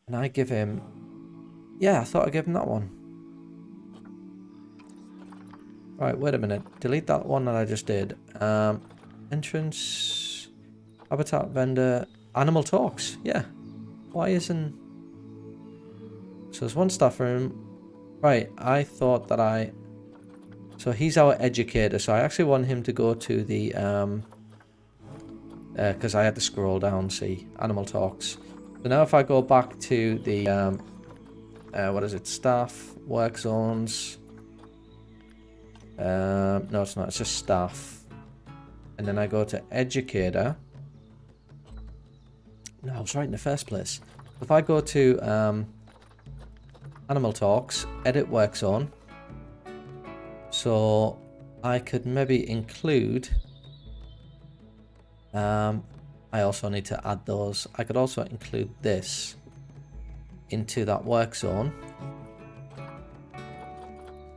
Speaker 1: and I give him... Yeah, I thought I gave him that one. Right, wait a minute. Delete that one that I just did. Entrance... Habitat vendor... Animal talks. Yeah. Why isn't... So there's one staff room. Right, I thought that I... So he's our educator, so I actually want him to go to the... because I had to scroll down, see, animal talks. So now if I go back to the, what is it, staff, work zones. No, it's not, it's just staff. And then I go to educator. No, I was right in the first place. If I go to animal talks, edit work zone. So I could maybe include... I also need to add those. I could also include this into that work zone.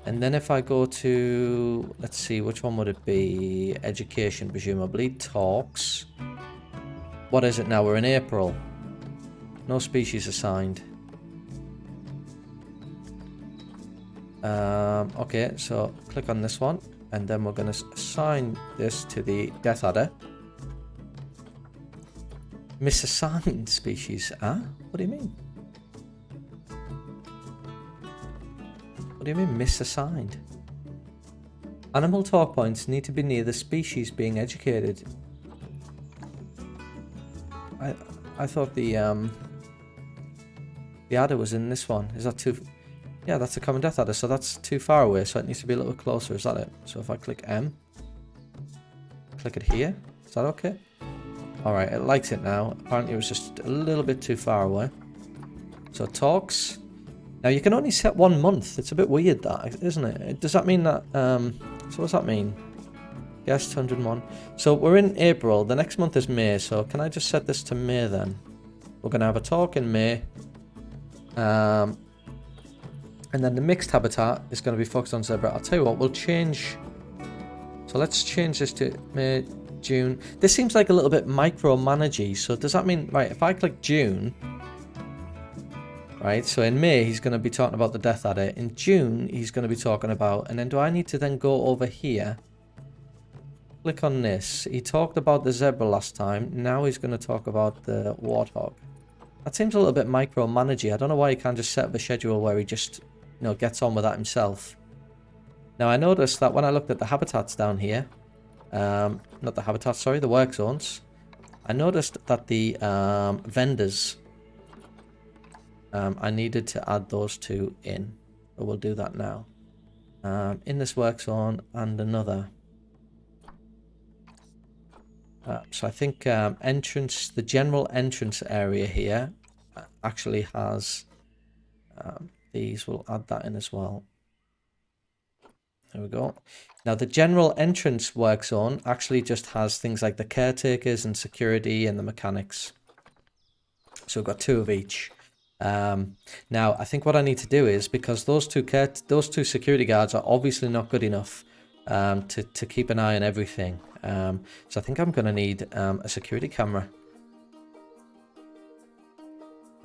Speaker 1: And then if I go to, let's see, which one would it be? Education, presumably. Talks. What is it now? We're in April. No species assigned. Okay, so click on this one. And then we're going to assign this to the death adder. Misassigned species, huh? What do you mean? What do you mean misassigned? Animal talk points need to be near the species being educated. I thought the adder was in this one. Is that too... Yeah, that's a common death adder, so that's too far away, so it needs to be a little closer, is that it? So if I click M, click it here, is that okay? Alright, it likes it now. Apparently it was just a little bit too far away. So talks. Now you can only set 1 month. It's a bit weird that, isn't it? Does that mean that... so what's that mean? Guest 101. So we're in April. The next month is May. So can I just set this to May then? We're going to have a talk in May. And then the mixed habitat is going to be focused on zebra. I'll tell you what, we'll change... So let's change this to May June. This seems like a little bit micromanagey. So does that mean, right, if I click June, right, so in May he's going to be talking about the Death Adder. In June he's going to be talking about, and then do I need to then go over here? Click on this. He talked about the zebra last time. Now he's going to talk about the warthog. That seems a little bit micromanagey. I don't know why he can't just set up a schedule where he just, you know, gets on with that himself. Now I noticed that when I looked at the habitats down here, not the habitats, sorry, the work zones, I noticed that the vendors, I needed to add those two in. So we'll do that now. In this work zone and another. So I think entrance, the general entrance area here actually has these. We'll add that in as well. There we go. Now the general entrance work zone actually just has things like the caretakers and security and the mechanics. So we've got two of each. Now I think what I need to do is, because those two security guards are obviously not good enough to keep an eye on everything. So I think I'm going to need a security camera.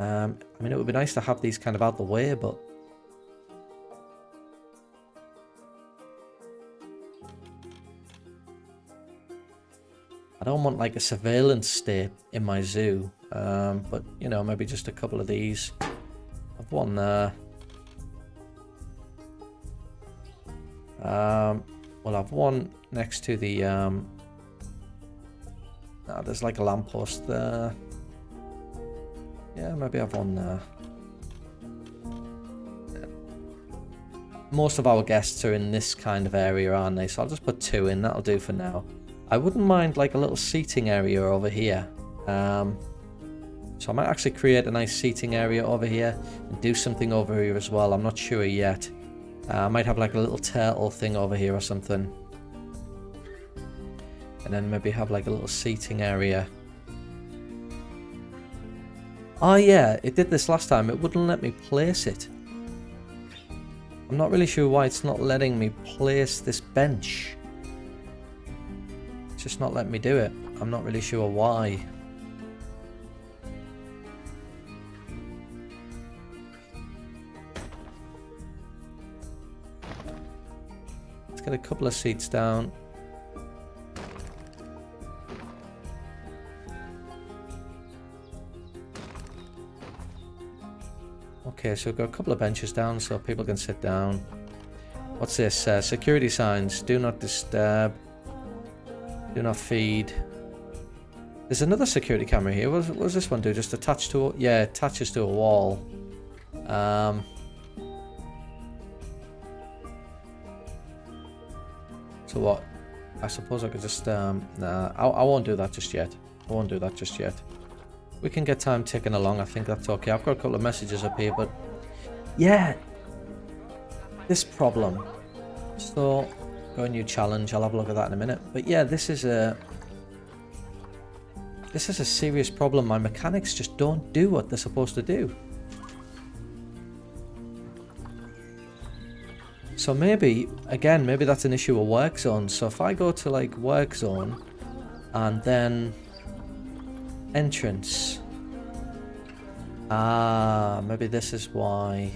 Speaker 1: I mean, it would be nice to have these kind of out the way, but I don't want like a surveillance state in my zoo. But you know, maybe just a couple of these. I've one there. Well, I've one next to the there's like a lamppost there. Yeah, maybe I've one there. Most of our guests are in this kind of area, aren't they? So I'll just put two in. That'll do for now. I wouldn't mind like a little seating area over here. So I might actually create a nice seating area over here and do something over here as well. I'm not sure yet. I might have like a little turtle thing over here or something. And then maybe have like a little seating area. Oh yeah, it did this last time. It wouldn't let me place it. I'm not really sure why it's not letting me place this bench. It's just not letting me do it. I'm not really sure why. Let's get a couple of seats down. Okay, so we've got a couple of benches down so people can sit down. What's this? Security signs. Do not disturb. Do not feed. There's another security camera here. What does this one do? Just attach to... Yeah, it attaches to a wall. So what? I suppose I could just... Nah, I won't do that just yet. I won't do that just yet. We can get time ticking along. I think that's okay. I've got a couple of messages up here, but... Yeah! This problem. So, go a new challenge. I'll have a look at that in a minute. But yeah, this is a serious problem. My mechanics just don't do what they're supposed to do. So maybe, again, maybe that's an issue of work zone. So if I go to like work zone and then entrance. Ah, maybe this is why.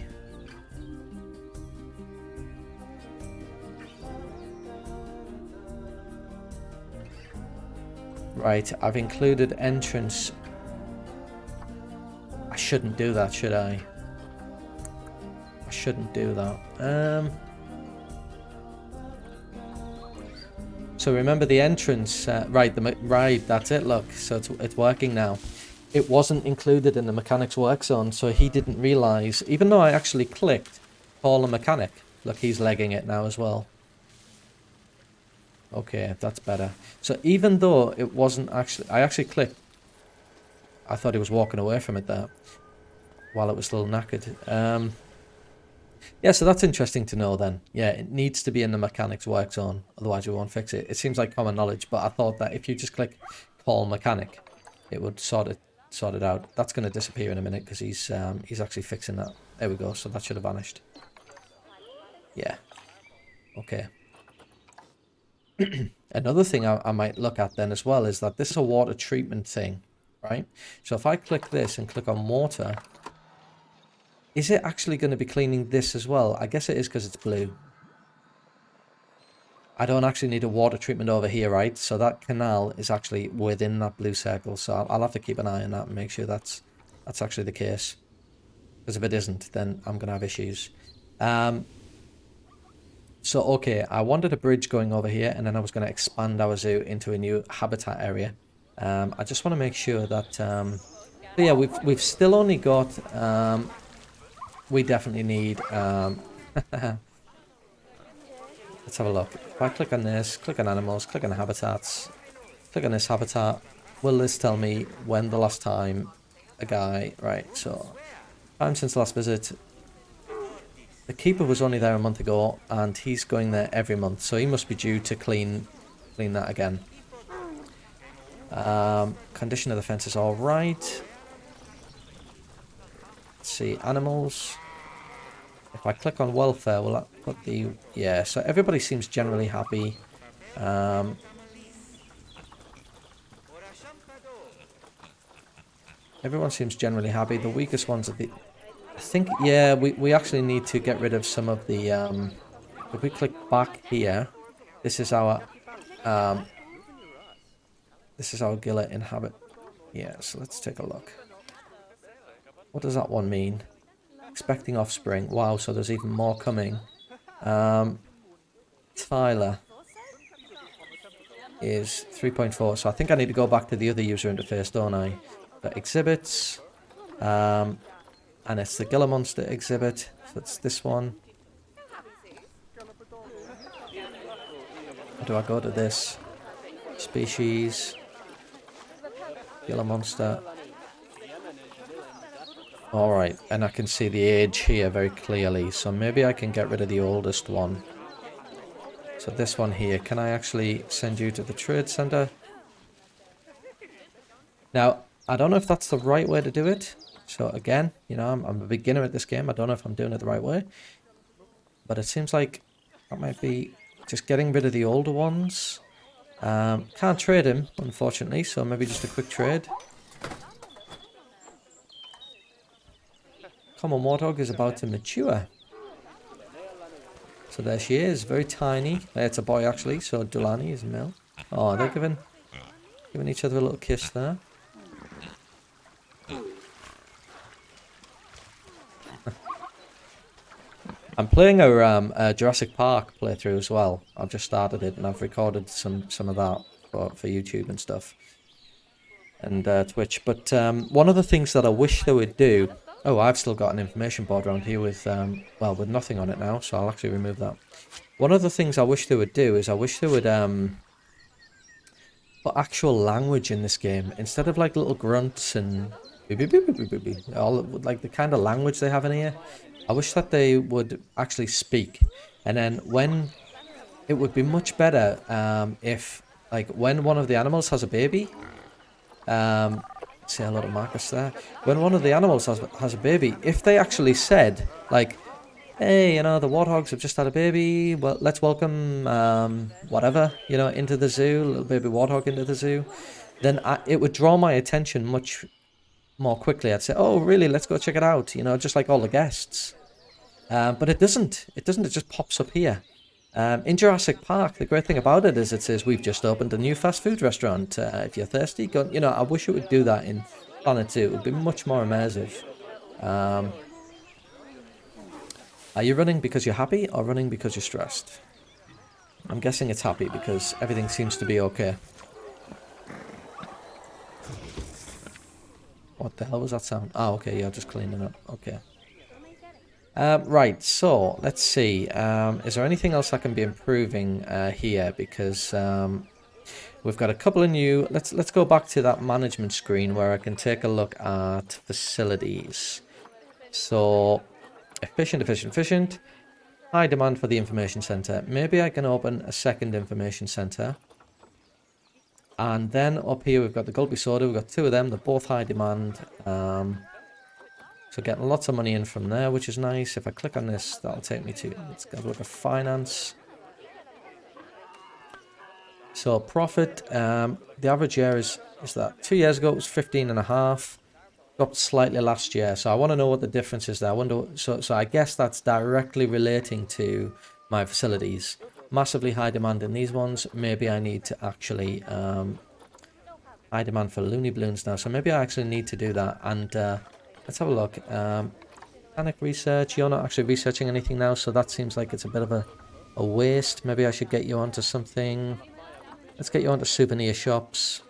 Speaker 1: Right, I've included entrance. I shouldn't do that, should I? I shouldn't do that. So remember the entrance, right, right, that's it, look, so it's working now. It wasn't included in the mechanics work zone, so he didn't realise, even though I actually clicked call a mechanic. Look, he's legging it now as well. Okay, that's better. So even though it wasn't actually... I actually clicked. I thought he was walking away from it there. While it was still knackered. Yeah, so that's interesting to know then. Yeah, it needs to be in the mechanics work zone. Otherwise we won't fix it. It seems like common knowledge, but I thought that if you just click call mechanic, it would sort it out. That's going to disappear in a minute because he's actually fixing that. There we go. So that should have vanished. Yeah. Okay. Another thing I might look at then as well is that this is a water treatment thing, right? So if I click this and click on water, is it actually going to be cleaning this as well? I guess it is because it's blue. I don't actually need a water treatment over here, right? So that canal is actually within that blue circle. So I'll have to keep an eye on that and make sure that's actually the case. Because if it isn't, then I'm going to have issues. So, okay, I wanted a bridge going over here, and then I was going to expand our zoo into a new habitat area. I just want to make sure that... but yeah, we've still only got... we definitely need... let's have a look. If I click on this, click on animals, click on habitats, click on this habitat, will this tell me when the last time a guy... Right, so... Time since the last visit... The keeper was only there a month ago, and he's going there every month, so he must be due to clean that again. Condition of the fence is all right. Let's see, animals. If I click on welfare, will that put the... Yeah, so everybody seems generally happy. Everyone seems generally happy. The weakest ones are the... I think, yeah, we actually need to get rid of some of the, if we click back here, this is our Gilla inhabit. Yeah, so let's take a look. What does that one mean? Expecting offspring. Wow, so there's even more coming. Tyler is 3.4, so I think I need to go back to the other user interface, don't I? The exhibits, and it's the Gila Monster exhibit, so it's this one. Or do I go to this? Species, Gila Monster. Alright, and I can see the age here very clearly, so maybe I can get rid of the oldest one. So this one here, can I actually send you to the trade center? Now, I don't know if that's the right way to do it. So again, you know, I'm a beginner at this game. I don't know if I'm doing it the right way. But it seems like that might be just getting rid of the older ones. Can't trade him, unfortunately, so maybe just a quick trade. Common Warthog is about to mature. So there she is, very tiny. It's a boy actually, so Dulani is a male. Oh, they're giving each other a little kiss there. I'm playing a Jurassic Park playthrough as well. I've just started it and I've recorded some of that for YouTube and stuff. And Twitch. But one of the things that I wish they would do... Oh, I've still got an information board around here with, well, with nothing on it now, so I'll actually remove that. One of the things I wish they would do is I wish they would put actual language in this game. Instead of like little grunts and... all like the kind of language they have in here. I wish that they would actually speak. And then when... It would be much better if, like, when one of the animals has a baby... see a lot of Marcus there. When one of the animals has a baby, if they actually said, like, hey, you know, the warthogs have just had a baby, well, let's welcome, whatever, you know, into the zoo, little baby warthog into the zoo, then it would draw my attention much more quickly. I'd say, oh, really, let's go check it out, you know, just like all the guests. But it doesn't, it just pops up here. In Jurassic Park, the great thing about it is it says, we've just opened a new fast food restaurant. If you're thirsty, go, you know, I wish it would do that in Planet Zoo. It would be much more immersive. Are you running because you're happy or running because you're stressed? I'm guessing it's happy because everything seems to be okay. What the hell was that sound? Oh, okay, yeah, just cleaning up. Okay. Right, so let's see. Is there anything else I can be improving here? Because we've got a couple of new... Let's go back to that management screen where I can take a look at facilities. So, efficient. High demand for the information center. Maybe I can open a second information center. And then up here we've got the Gulpy Soda. We've got two of them. They're both high demand. So getting lots of money in from there, which is nice. If I click on this, that'll take me to... Let's have a look at finance. So profit, the average year is that 2 years ago it was 15.5, dropped slightly last year. So I want to know what the difference is there. I wonder. So I guess that's directly relating to my facilities. Massively high demand in these ones. Maybe I need to actually high demand for loony balloons now. So maybe I actually need to do that. And let's have a look. Mechanic research. You're not actually researching anything now, so that seems like it's a bit of a waste. Maybe I should get you onto something. Let's get you onto souvenir shops.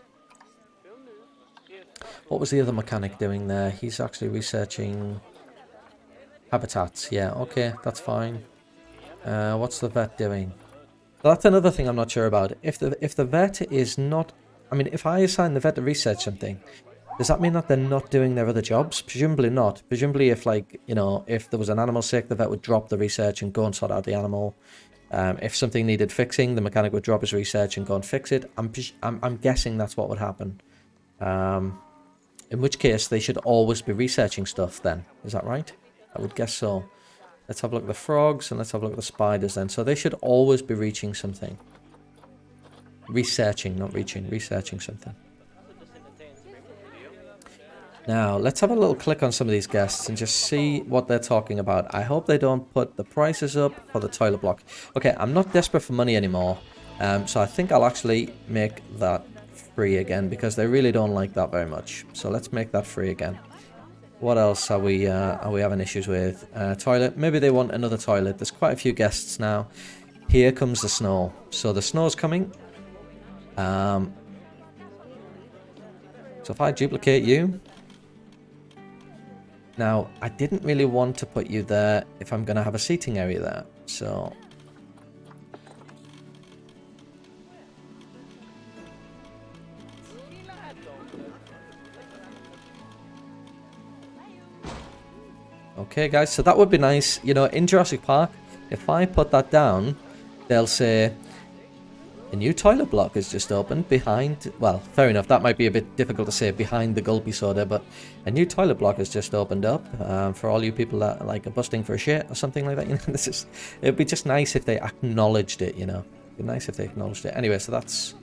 Speaker 1: What was the other mechanic doing there? He's actually researching habitats. Yeah, okay, that's fine. What's the vet doing? That's another thing I'm not sure about. If the vet is not... I mean, if I assign the vet to research something, does that mean that they're not doing their other jobs? Presumably not. Presumably if, like, you know, if there was an animal sick, the vet would drop the research and go and sort out the animal. If something needed fixing, the mechanic would drop his research and go and fix it. I'm guessing that's what would happen. In which case, they should always be researching stuff then. Is that right? I would guess so. Let's have a look at the frogs and let's have a look at the spiders then. So they should always be reaching something. Researching, not reaching. Researching something. Now, let's have a little click on some of these guests and just see what they're talking about. I hope they don't put the prices up for the toilet block. Okay, I'm not desperate for money anymore. So I think I'll actually make that free again because they really don't like that very much. So let's make that free again. What else are we having issues with? Toilet. Maybe they want another toilet. There's quite a few guests now. Here comes the snow. So the snow's coming. So if I duplicate you. Now, I didn't really want to put you there if I'm going to have a seating area there. So... Okay, guys, so that would be nice. You know, in Jurassic Park, if I put that down, they'll say, a new toilet block has just opened behind... Well, fair enough, that might be a bit difficult to say behind the Gulpy Soda, but a new toilet block has just opened up for all you people that like are busting for a shit or something like that. You know, it'd be just nice if they acknowledged it, you know. It'd be nice if they acknowledged it. Anyway, so that's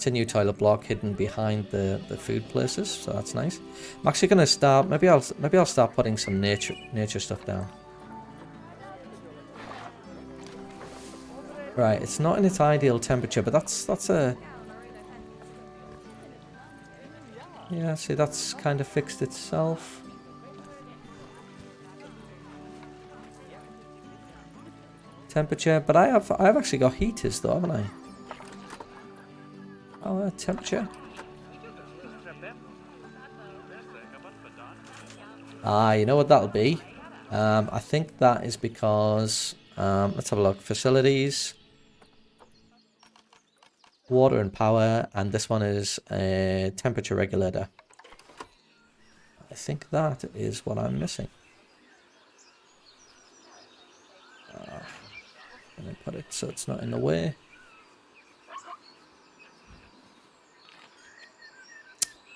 Speaker 1: a new toilet block hidden behind the food places, so that's nice. I'm actually gonna start... Maybe I'll start putting some nature stuff down. Right, it's not in its ideal temperature, but that's a... Yeah, see, that's kind of fixed itself. Temperature, but I've actually got heaters though, haven't I? Oh, temperature. Ah, you know what that'll be? I think that is because... let's have a look. Facilities. Water and power, and this one is a temperature regulator. I think that is what I'm missing. Let me put it so it's not in the way.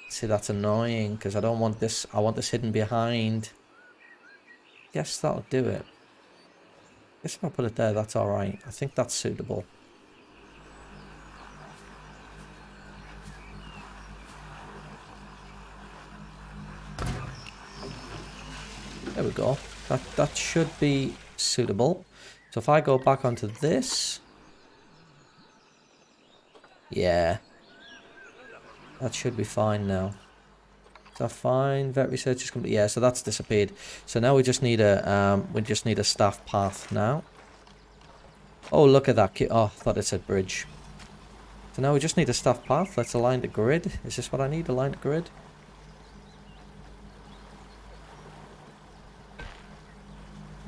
Speaker 1: See, that's annoying because I don't want this. I want this hidden behind. Guess that'll do it. Guess if I put it there, that's all right. I think that's suitable. There we go. That should be suitable. So if I go back onto this, yeah, that should be fine now. Is that fine? Vet research is complete. Yeah, so that's disappeared. So now we just need a staff path now. Oh, look at that. Oh, I thought it said bridge. So now we just need a staff path. Let's align the grid. Is this what I need? Align the grid.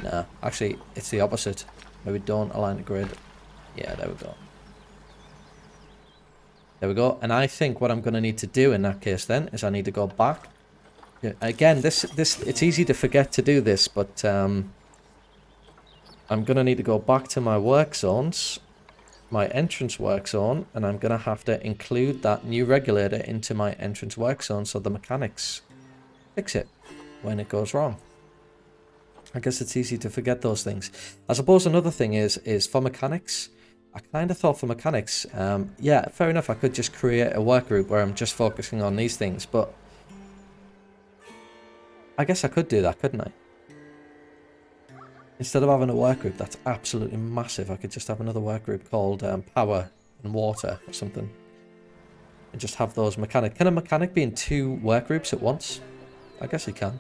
Speaker 1: No, actually, it's the opposite. Maybe don't align the grid. Yeah, there we go. There we go. And I think what I'm going to need to do in that case then is I need to go back. Yeah, again, this it's easy to forget to do this, but I'm going to need to go back to my work zones, my entrance work zone, and I'm going to have to include that new regulator into my entrance work zone so the mechanics fix it when it goes wrong. I guess it's easy to forget those things. I suppose another thing is for mechanics, I kind of thought for mechanics, yeah, fair enough, I could just create a work group where I'm just focusing on these things, but I guess I could do that, couldn't I? Instead of having a work group that's absolutely massive, I could just have another work group called power and water or something. And just have those mechanic. Can a mechanic be in 2 work groups at once? I guess he can.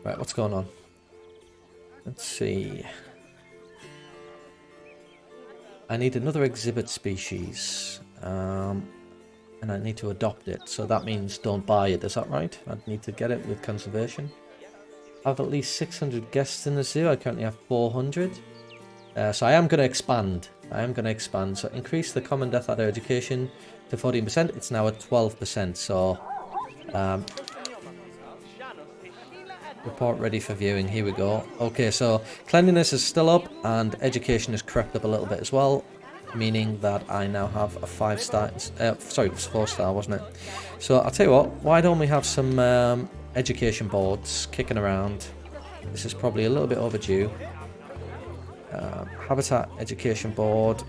Speaker 1: Right, what's going on? Let's see. I need another exhibit species. And I need to adopt it. So that means don't buy it, is that right? I need to get it with conservation. I have at least 600 guests in the zoo. I currently have 400. So I am going to expand. So increase the common death adder education to 14%. It's now at 12%. So report ready for viewing. Here we go. Okay, so cleanliness is still up and education has crept up a little bit as well, meaning that I now have a 5-star. Sorry, it was 4-star, wasn't it? So I'll tell you what. Why don't we have some education boards kicking around? This is probably a little bit overdue. Habitat education board.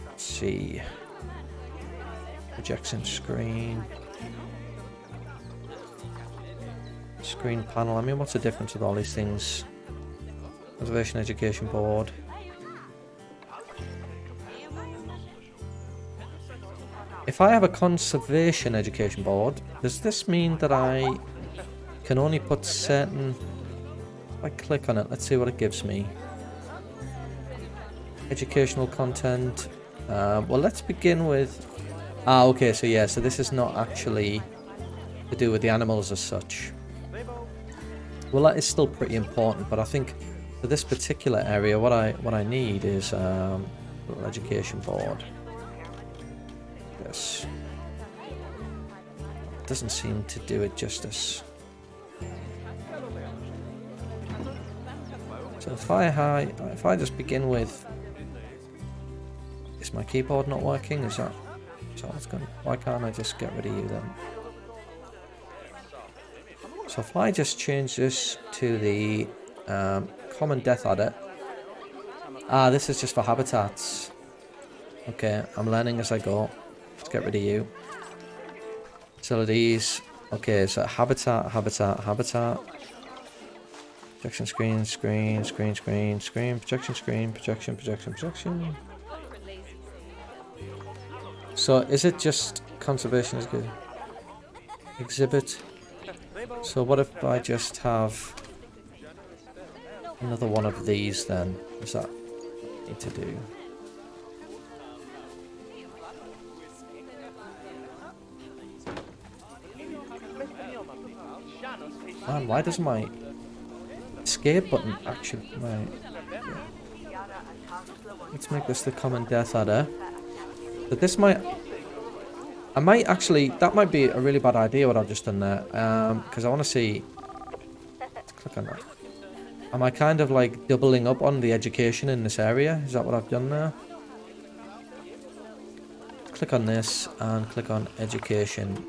Speaker 1: Let's see. Projection screen. Screen panel. I mean, what's the difference with all these things? Conservation education board. If I have a conservation education board, does this mean that I can only put certain... If I click on it, let's see what it gives me. Educational content. Well, let's begin with... okay, so yeah, so this is not actually to do with the animals as such. Well, that is still pretty important, but I think for this particular area, what I need is a little education board. Yes. Doesn't seem to do it justice. So if I just begin with, is my keyboard not working? Is that what's going? Why can't I just get rid of you then? So if I just change this to the common death adder. This is just for habitats. Okay, I'm learning as I go. Let's get rid of you. Facilities. Okay, so habitat. Projection screen. Projection. So is it just conservation is good? Exhibit. So what if I just have another one of these then? Is that need to do? Man, why does my escape button actually... Right. Yeah. Let's make this the common death adder. But this might... I might actually... That might be a really bad idea what I've just done there. Because I want to see... Let's click on that. Am I kind of like doubling up on the education in this area? Is that what I've done there? Click on this and click on education.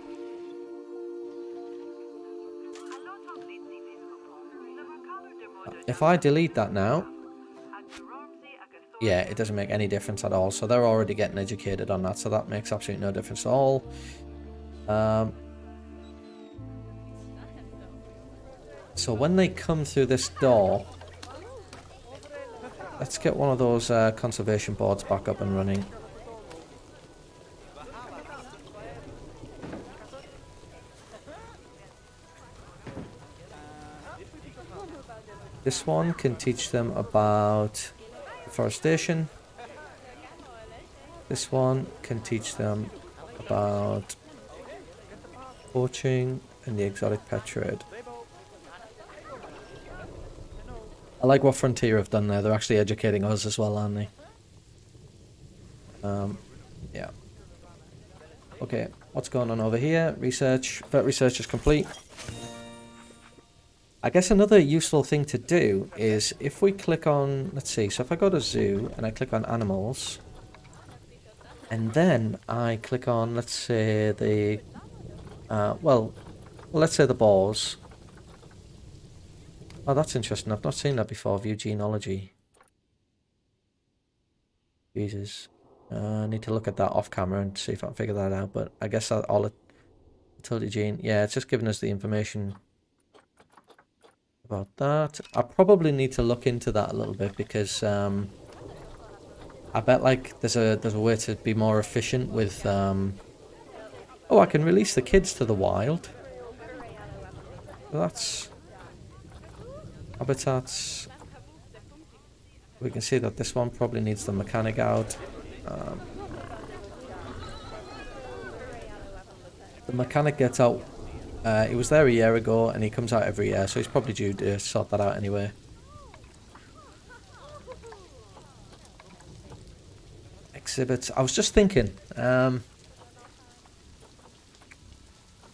Speaker 1: If I delete that now, yeah, it doesn't make any difference at all. So they're already getting educated on that, so that makes absolutely no difference at all. So when they come through this door, let's get one of those conservation boards back up and running. This one can teach them about deforestation. This one can teach them about poaching and the exotic pet trade. I like what Frontier have done there. They're actually educating us as well, aren't they? Yeah. Okay, what's going on over here? Research. Vet research is complete. I guess another useful thing to do is if we click on, let's see, so if I go to zoo and I click on animals, and then I click on, let's say the, well, let's say the boars. Oh, that's interesting. I've not seen that before. View genealogy. Jesus. I need to look at that off camera and see if I can figure that out. But I guess all it told you, Gene. Yeah, it's just giving us the information about that. I probably need to look into that a little bit because I bet like there's a way to be more efficient with oh, I can release the kids to the wild. That's habitats. We can see that this one probably needs the mechanic out. The mechanic gets out. He was there a year ago and he comes out every year, so he's probably due to sort that out anyway. Exhibits. I was just thinking,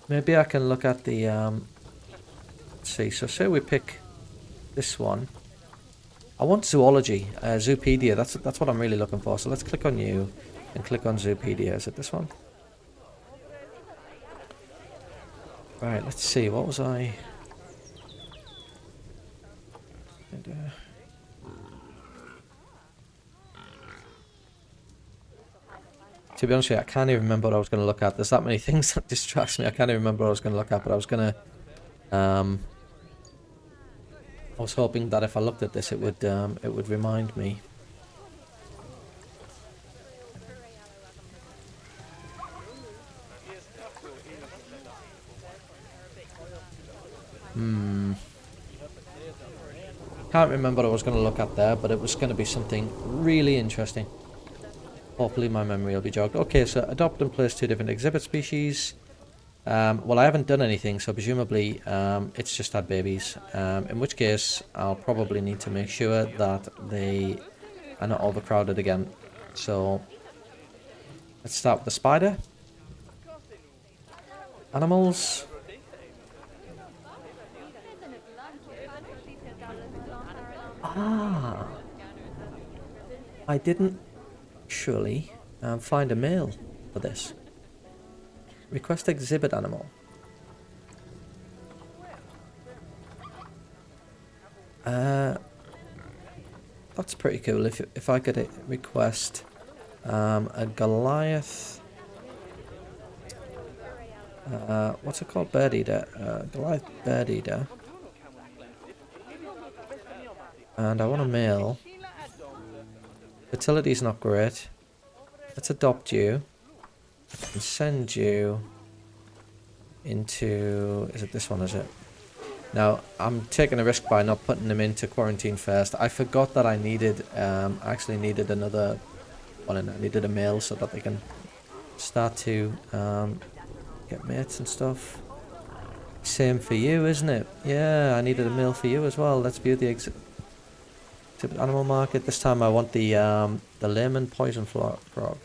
Speaker 1: maybe I can look at the, let's see, so say we pick this one. I want zoology, Zoopedia, that's what I'm really looking for. So let's click on you and click on Zoopedia. Is it this one? Right, let's see, what was I... To be honest with you, I can't even remember what I was going to look at. There's that many things that distracts me. I can't even remember what I was going to look at, but I was going to... I was hoping that if I looked at this, it would remind me. Can't remember what I was going to look at there, but it was going to be something really interesting. Hopefully my memory will be jogged. Okay, so adopt and place 2 different exhibit species. Well, I haven't done anything, so presumably it's just had babies. In which case, I'll probably need to make sure that they are not overcrowded again. So, let's start with the spider. Animals. Ah, I didn't actually find a male for this. Request exhibit animal. That's pretty cool. If I could request a Goliath. What's it called? Bird eater. Goliath bird eater. And I want a male. Fertility's not great. Let's adopt you. And send you into... Is it this one, is it? Now, I'm taking a risk by not putting them into quarantine first. I forgot that I needed... I actually needed another one, and I needed a male so that they can start to get mates and stuff. Same for you, isn't it? Yeah, I needed a male for you as well. Let's view the exhibit animal market. This time I want the layman poison frog.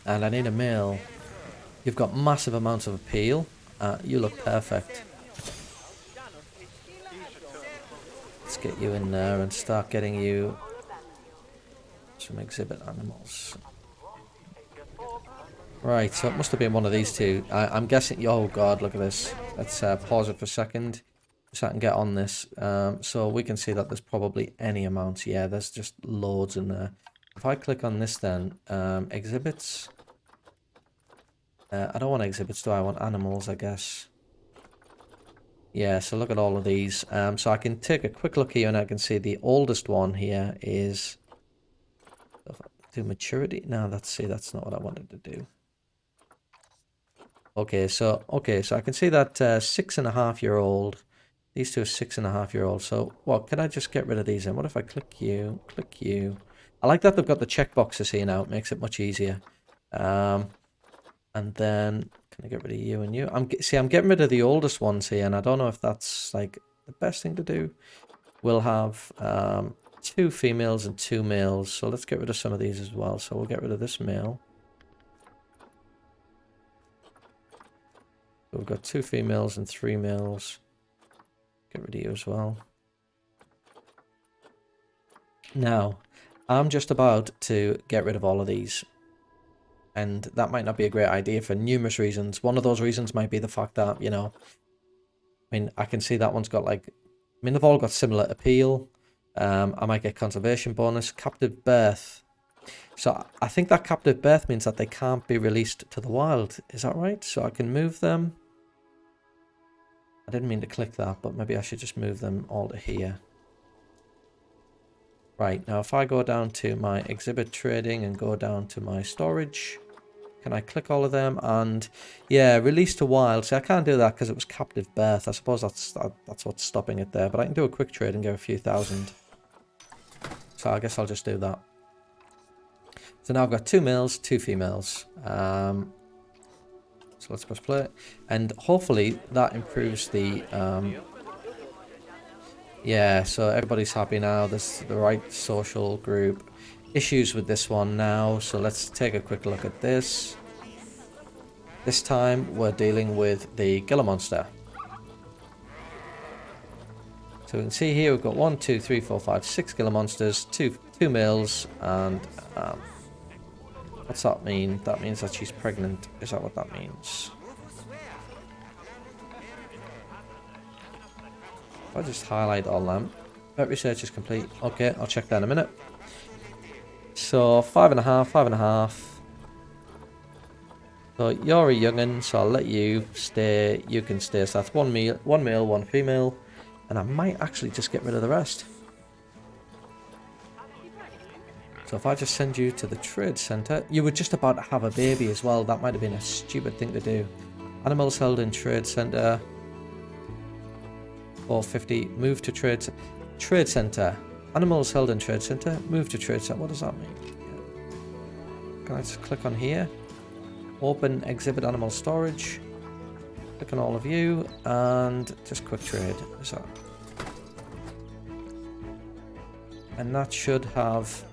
Speaker 1: And I need a male. You've got massive amounts of appeal. You look perfect. Let's get you in there and start getting you some exhibit animals. Right, so it must have been one of these two. I'm guessing... Oh god, look at this. Let's pause it for a second so I can get on this. So we can see that there's probably any amounts. Yeah, there's just loads in there. If I click on this then, exhibits... I don't want exhibits, do I? I want animals, I guess. Yeah, so look at all of these. So I can take a quick look here and I can see the oldest one here is... Do maturity? No, that's not what I wanted to do. Okay, so I can see that 6.5-year-old. These two are 6.5-year-old. So what? Can I just get rid of these? And what if I click you? Click you. I like that they've got the checkboxes here now. It makes it much easier. And then can I get rid of you and you? I'm getting rid of the oldest ones here, and I don't know if that's like the best thing to do. We'll have 2 females and 2 males. So let's get rid of some of these as well. So we'll get rid of this male. We've got 2 females and 3 males. Get rid of you as well. Now, I'm just about to get rid of all of these. And that might not be a great idea for numerous reasons. One of those reasons might be the fact that, you know, I mean, I can see that one's got like, I mean, they've all got similar appeal. I might get conservation bonus, captive birth. So I think that captive birth means that they can't be released to the wild. Is that right? So I can move them. I didn't mean to click that, but maybe I should just move them all to here. Right, now if I go down to my exhibit trading and go down to my storage, can I click all of them? And yeah, release to wild. See, I can't do that because it was captive birth. I suppose that's what's stopping it there. But I can do a quick trade and get a few thousand. So I guess I'll just do that. So now I've got 2 males, 2 females. So let's press play. And hopefully that improves the... yeah, so everybody's happy now. There's the right social group. Issues with this one now. So let's take a quick look at this. This time we're dealing with the Gila monster. So we can see here we've got 1, 2, 3, 4, 5, 6 Gila monsters, two males, and what's that mean? That means that she's pregnant. Is that what that means? I'll just highlight all them. Vet research is complete. Okay, I'll check that in a minute. So 5.5, 5.5. So you're a young'un, so I'll let you stay. You can stay. So that's one male, 1 female, and I might actually just get rid of the rest. So if I just send you to the trade center, you were just about to have a baby as well. That might have been a stupid thing to do. Animals held in trade center. 450. Move to trade center. Animals held in trade center. Move to trade center. What does that mean? Can I just click on here? Open exhibit animal storage. Click on all of you and just quick trade. Is that? And that should have.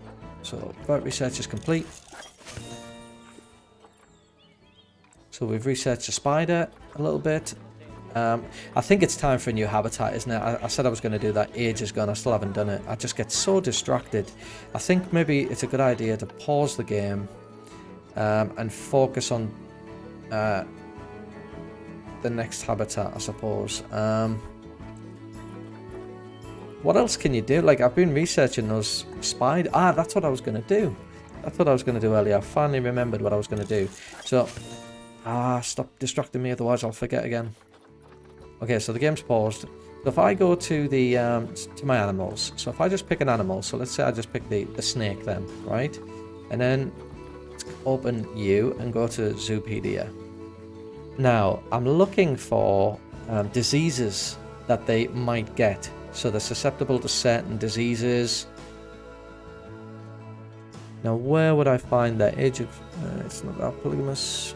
Speaker 1: So, vet research is complete. So we've researched the spider a little bit. I think it's time for a new habitat, isn't it? I said I was going to do that ages ago and I still haven't done it. I just get so distracted. I think maybe it's a good idea to pause the game and focus on the next habitat, I suppose. What else can you do? Like, I've been researching those spider... Ah, that's what I was going to do. That's what I was going to do earlier. I finally remembered what I was going to do. So, stop distracting me, otherwise I'll forget again. Okay, so the game's paused. So if I go to the to my animals, so if I just pick an animal, so let's say I just pick the snake then, right? And then let's open you and go to Zoopedia. Now, I'm looking for diseases that they might get. So they're susceptible to certain diseases. Now, where would I find that? Age of... it's not that polygamous.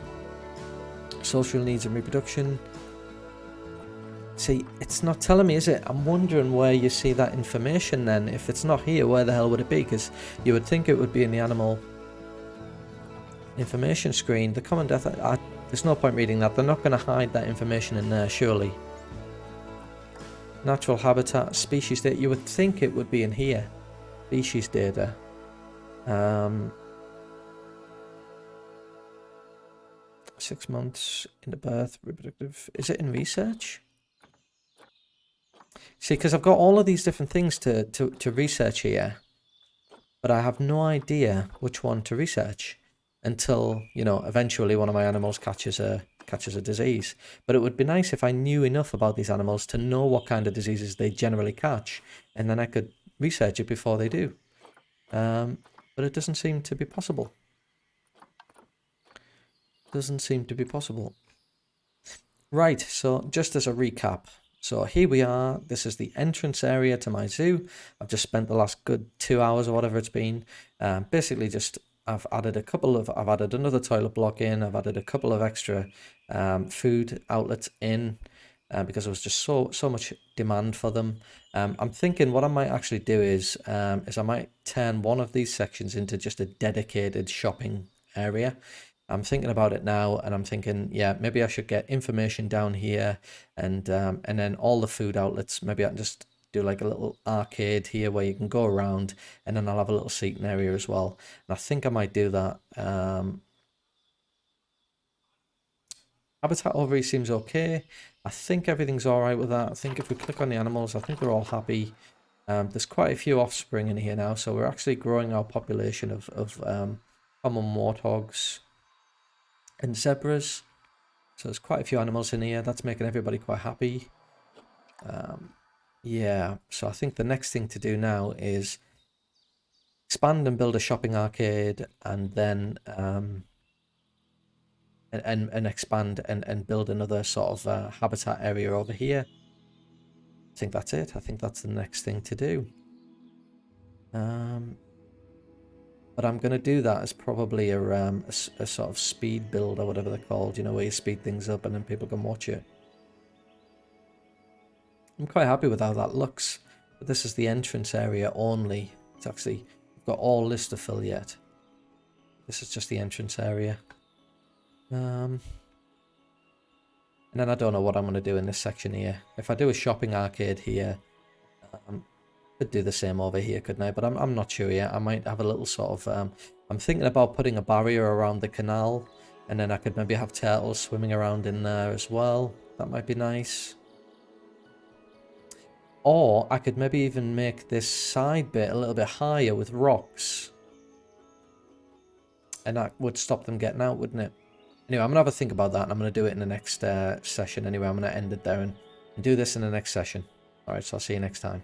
Speaker 1: Social needs and reproduction. See, it's not telling me, is it? I'm wondering where you see that information then. If it's not here, where the hell would it be? Because you would think it would be in the animal information screen. The common death... there's no point reading that. They're not going to hide that information in there, surely. Natural habitat, species data. You would think it would be in here. Species data. 6 months into birth, reproductive. Is it in research? See, because I've got all of these different things to research here, but I have no idea which one to research until, you know, eventually one of my animals catches a disease. But it would be nice if I knew enough about these animals to know what kind of diseases they generally catch, and then I could research it before they do. But it doesn't seem to be possible. Doesn't seem to be possible. Right, so just as a recap. So here we are. This is the entrance area to my zoo. I've just spent the last good 2 hours or whatever it's been. Basically just... I've added another toilet block in. I've added a couple of extra food outlets in because there was just so much demand for them. I'm thinking what I might actually do is I might turn one of these sections into just a dedicated shopping area. I'm thinking about it now, and I'm thinking, yeah, maybe I should get information down here, and then all the food outlets. Maybe I can just do like a little arcade here where you can go around, and then I'll have a little seating area as well. And I think I might do that. Habitat overview seems okay. I think everything's all right with that. I think if we click on the animals, I think they're all happy. There's quite a few offspring in here now, so we're actually growing our population of common warthogs and zebras. So there's quite a few animals in here. That's making everybody quite happy. Yeah, so I think the next thing to do now is expand and build a shopping arcade, and then and expand and build another sort of habitat area over here. I think that's it. I think that's the next thing to do. But I'm going to do that as probably a sort of speed build or whatever they're called, you know, where you speed things up and then people can watch it. I'm quite happy with how that looks. But this is the entrance area only. It's actually, we've got all this to fill yet. This is just the entrance area. And then I don't know what I'm going to do in this section here. If I do a shopping arcade here, could do the same over here, couldn't I? But I'm not sure yet. I might have a little sort of... I'm thinking about putting a barrier around the canal, and then I could maybe have turtles swimming around in there as well. That might be nice. Or I could maybe even make this side bit a little bit higher with rocks. And that would stop them getting out, wouldn't it? Anyway, I'm going to have a think about that, and I'm going to do it in the next session. Anyway, I'm going to end it there and do this in the next session. Alright, so I'll see you next time.